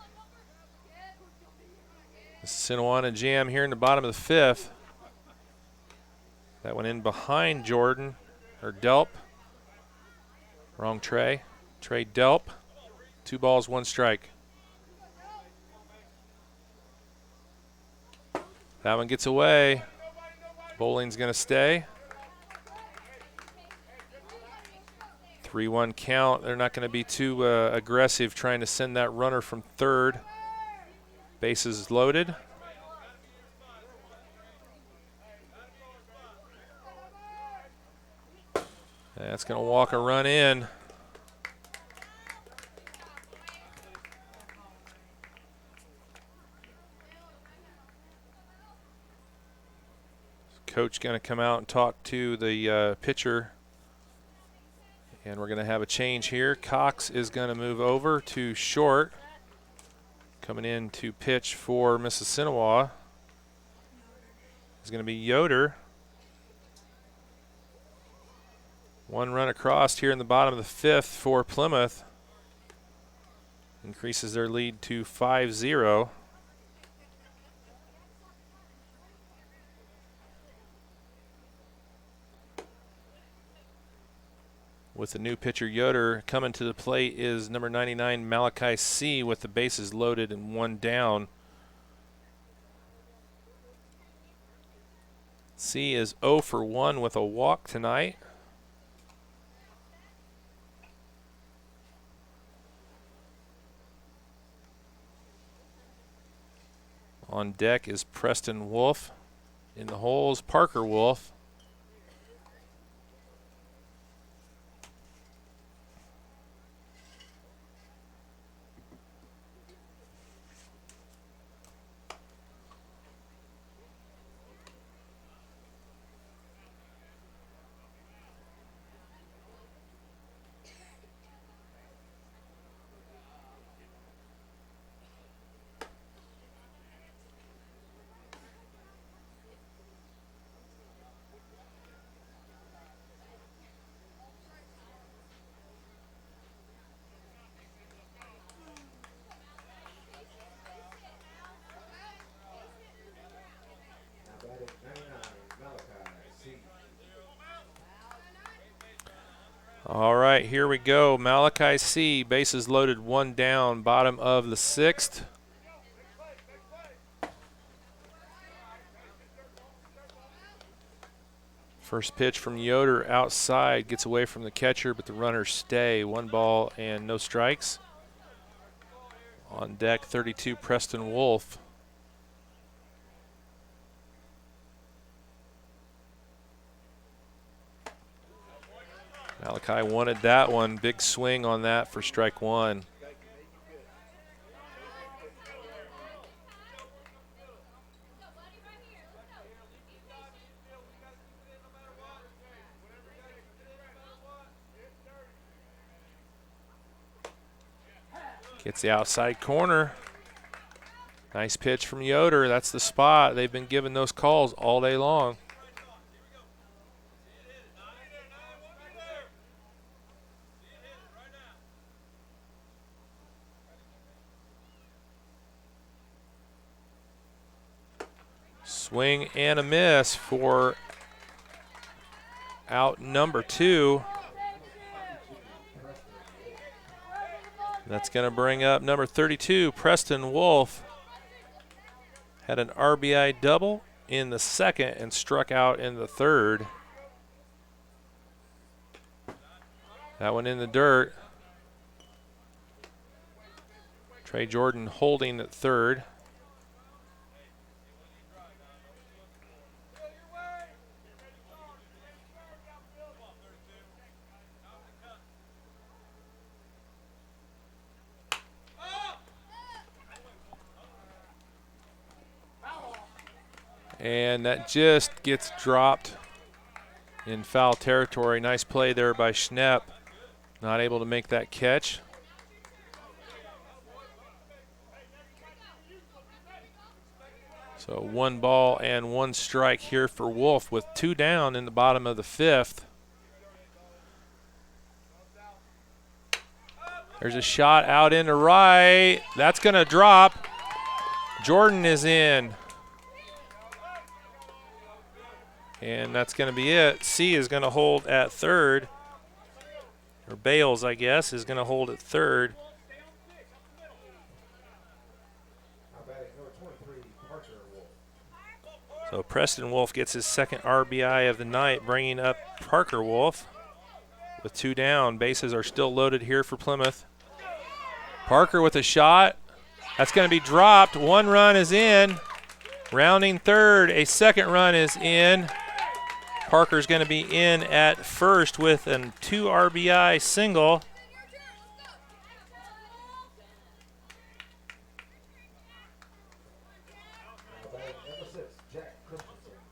Mississinewa jam here in the bottom of the 5th. That went in behind Jordan, or Delp. Wrong Trey. Trey Delp. 2 balls, 1 strike. That one gets away. Bowling's going to stay. 3-1 count. They're not going to be too aggressive trying to send that runner from third. Bases loaded. That's going to walk a run in. Coach going to come out and talk to the pitcher. And we're going to have a change here. Cox is going to move over to short. Coming in to pitch for Mississinewa is going to be Yoder. 1 run across here in the bottom of the 5th for Plymouth. Increases their lead to 5-0. With the new pitcher Yoder coming to the plate is number 99 Malachi C. with the bases loaded and 1 down. C is 0 for 1 with a walk tonight. On deck is Preston Wolf. In the holes, Parker Wolf. All right, here we go. Malachi C. Bases loaded, 1 down, bottom of the 6th. First pitch from Yoder outside, gets away from the catcher, but the runners stay. 1 ball and no strikes. On deck, 32, Preston Wolf. Malachi wanted that one. Big swing on that for strike 1. Gets the outside corner. Nice pitch from Yoder. That's the spot. They've been giving those calls all day long. Swing and a miss for out number 2. That's going to bring up number 32, Preston Wolf. Had an RBI double in the 2nd and struck out in the 3rd. That one in the dirt. Trey Jordan holding at third. And that just gets dropped in foul territory. Nice play there by Schnepp. Not able to make that catch. So 1 ball and 1 strike here for Wolf with 2 down in the bottom of the 5th. There's a shot out into right. That's going to drop. Jordan is in. And that's going to be it. C is going to hold at third. Or Bales, I guess, is going to hold at third. So Preston Wolf gets his second RBI of the night, bringing up Parker Wolf with 2 down. Bases are still loaded here for Plymouth. Parker with a shot. That's going to be dropped. 1 run is in. Rounding third, a 2nd run is in. Parker's going to be in at first with a 2 RBI single.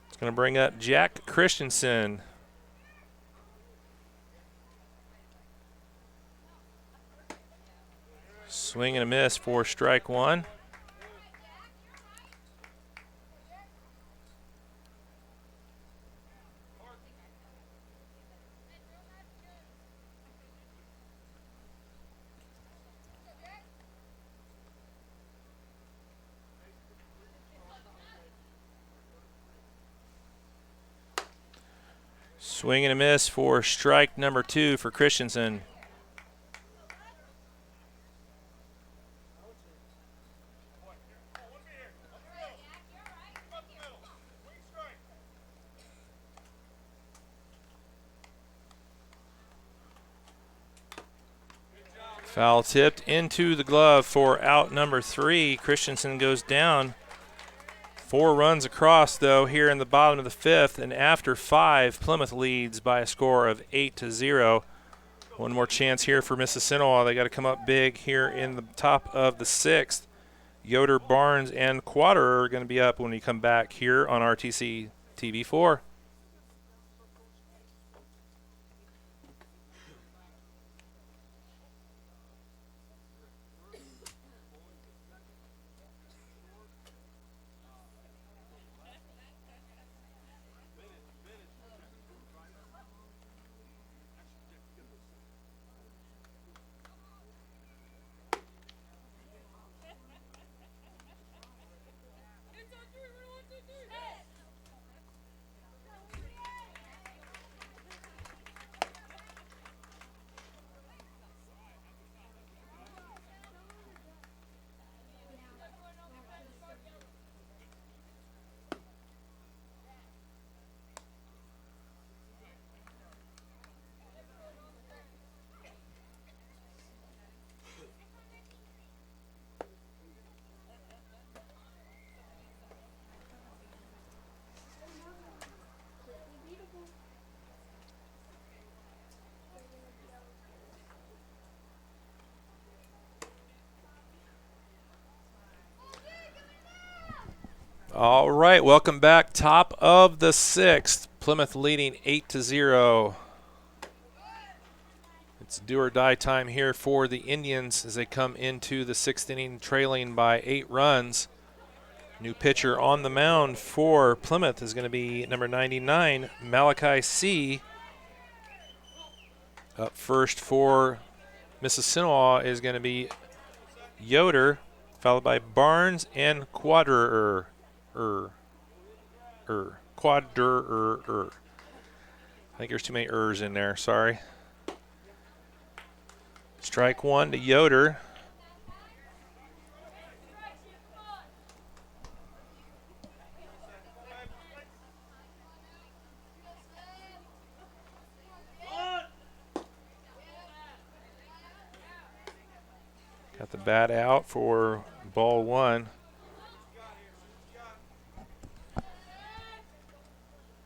It's going to bring up Jack Christensen. Swing and a miss for strike 1. Swing and a miss for strike number 2 for Christensen. Foul tipped into the glove for out number 3. Christensen goes down. 4 runs across, though, here in the bottom of the 5th, and after 5, Plymouth leads by a score of 8-0. One more chance here for Mississinewa. They got to come up big here in the top of the 6th. Yoder, Barnes, and Quader are going to be up when we come back here on RTC TV4. All right, welcome back. Top of the 6th. Plymouth leading 8-0. It's do or die time here for the Indians as they come into the 6th inning trailing by 8 runs. New pitcher on the mound for Plymouth is going to be number 99, Malachi C. Up first for Mississinewa is going to be Yoder, followed by Barnes and Quaderer. Quaderer. I think there's too many ers in there, sorry. Strike 1 to Yoder. Got the bat out for ball one.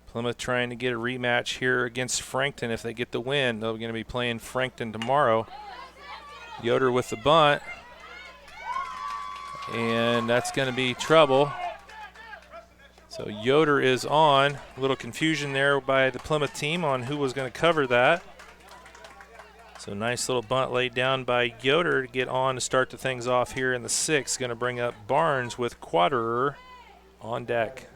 Plymouth trying to get a rematch here against Frankton. If they get the win, they're going to be playing Frankton tomorrow. Yoder with the bunt. And that's going to be trouble. So Yoder is on. A little confusion there by the Plymouth team on who was going to cover that. So nice little bunt laid down by Yoder to get on to start the things off here in the sixth. Going to bring up Barnes with Quadrer on deck.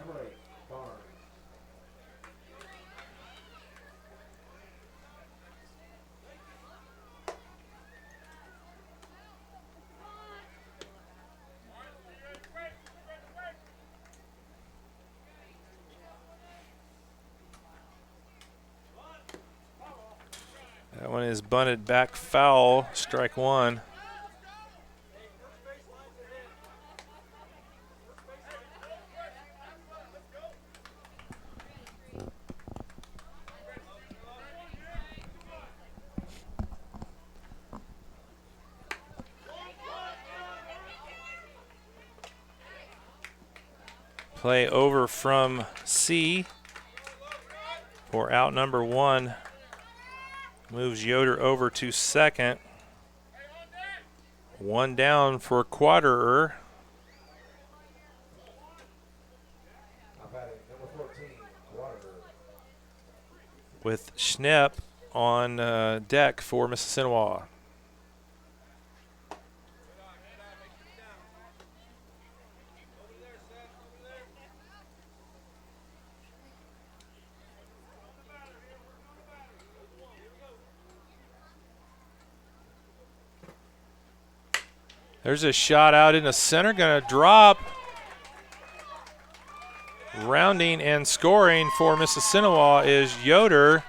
That one is bunted back foul, strike one. Play over from C for out number one. Moves Yoder over to second. One down for Quadrer. With Schnepp on deck for Mississinewa. There's a shot out in the center, going to drop. Rounding and scoring for Mississinewa is Yoder.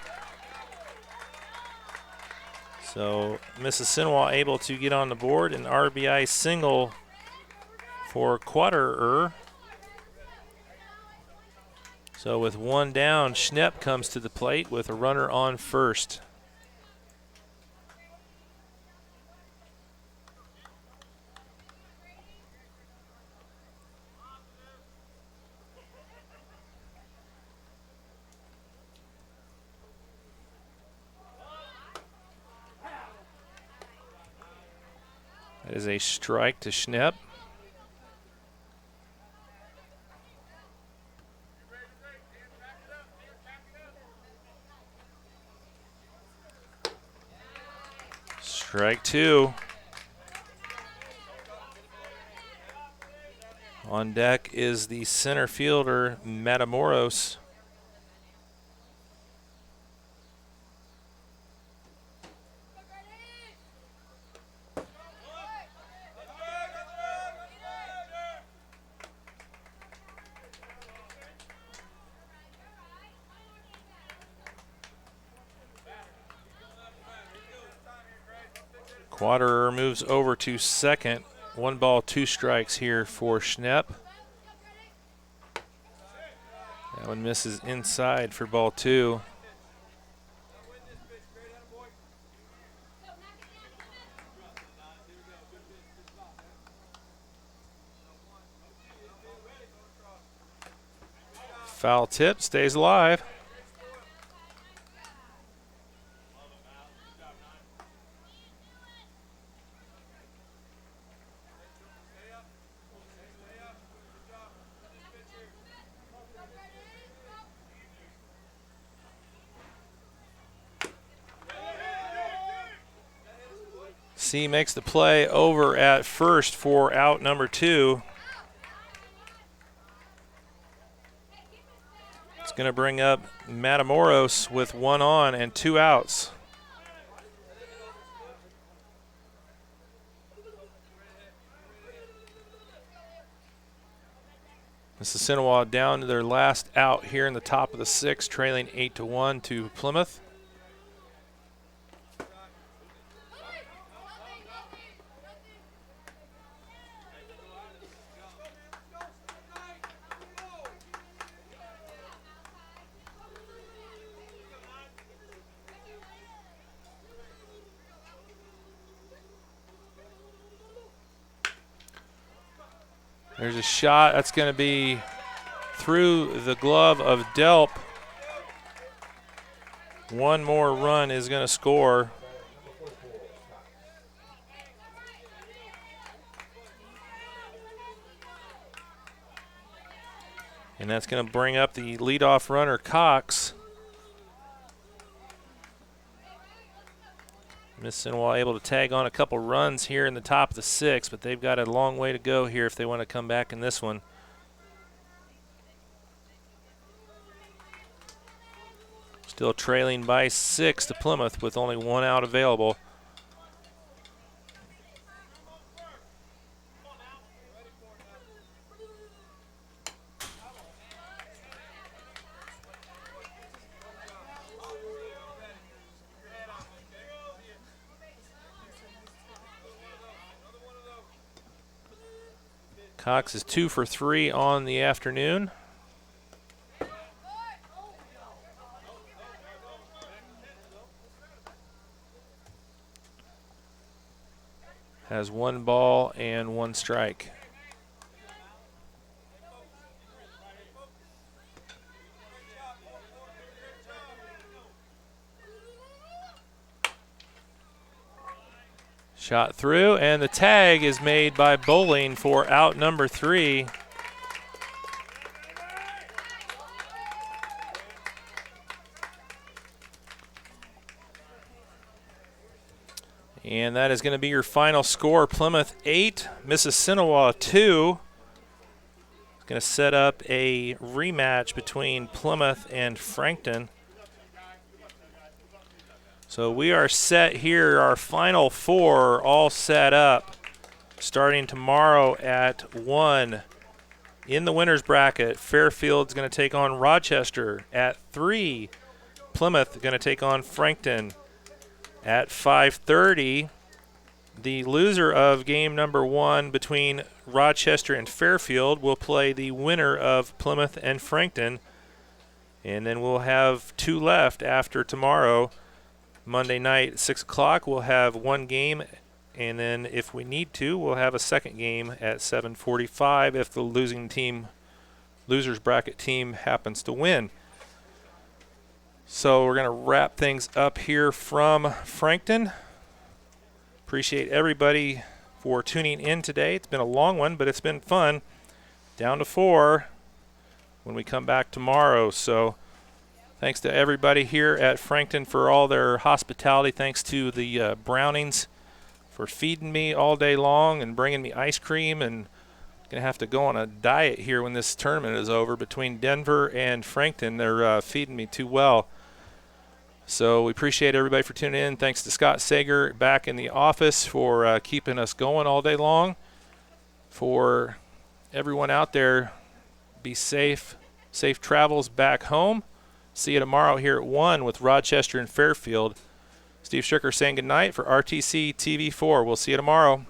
So Mississinewa able to get on the board, an RBI single for Quadrer. So with one down, Schnepp comes to the plate with a runner on first. That is a strike to Schnepp. Strike two. On deck is the center fielder, Matamoros. Quadrer moves over to second. 1 ball, 2 strikes here for Schnepp. That one misses inside for ball 2. Foul tip, stays alive. C makes the play over at first for out number 2. It's going to bring up Matamoros with 1 on and 2 outs. Mississinewa down to their last out here in the top of the 6th, trailing 8-1 to Plymouth. There's a shot that's going to be through the glove of Delp. One more run is going to score. And that's going to bring up the leadoff runner, Cox. Mississinewa able to tag on a couple runs here in the top of the 6th, but they've got a long way to go here if they want to come back in this one. Still trailing by 6 to Plymouth with only 1 out available. Cox is 2 for 3 on the afternoon. Has 1 ball and 1 strike. Shot through, and the tag is made by Bowling for out number 3. And that is going to be your final score. Plymouth 8, Mississinewa 2. It's going to set up a rematch between Plymouth and Frankton. So we are set here, our final 4 all set up, starting tomorrow at 1. In the winner's bracket, Fairfield's going to take on Rochester. At 3, Plymouth going to take on Frankton. At 5:30, the loser of game number 1 between Rochester and Fairfield will play the winner of Plymouth and Frankton. And then we'll have 2 left after tomorrow. Monday night at 6 o'clock, we'll have 1 game, and then if we need to, we'll have a second game at 7:45 if the loser's bracket team happens to win. So we're going to wrap things up here from Frankton. Appreciate everybody for tuning in today. It's been a long one, but it's been fun. Down to 4 when we come back tomorrow. So thanks to everybody here at Frankton for all their hospitality. Thanks to the Brownings for feeding me all day long and bringing me ice cream. And I'm going to have to go on a diet here when this tournament is over. Between Denver and Frankton, they're feeding me too well. So we appreciate everybody for tuning in. Thanks to Scott Sager back in the office for keeping us going all day long. For everyone out there, be safe. Safe travels back home. See you tomorrow here at 1 with Rochester and Fairfield. Steve Stricker saying goodnight for RTC TV4. We'll see you tomorrow.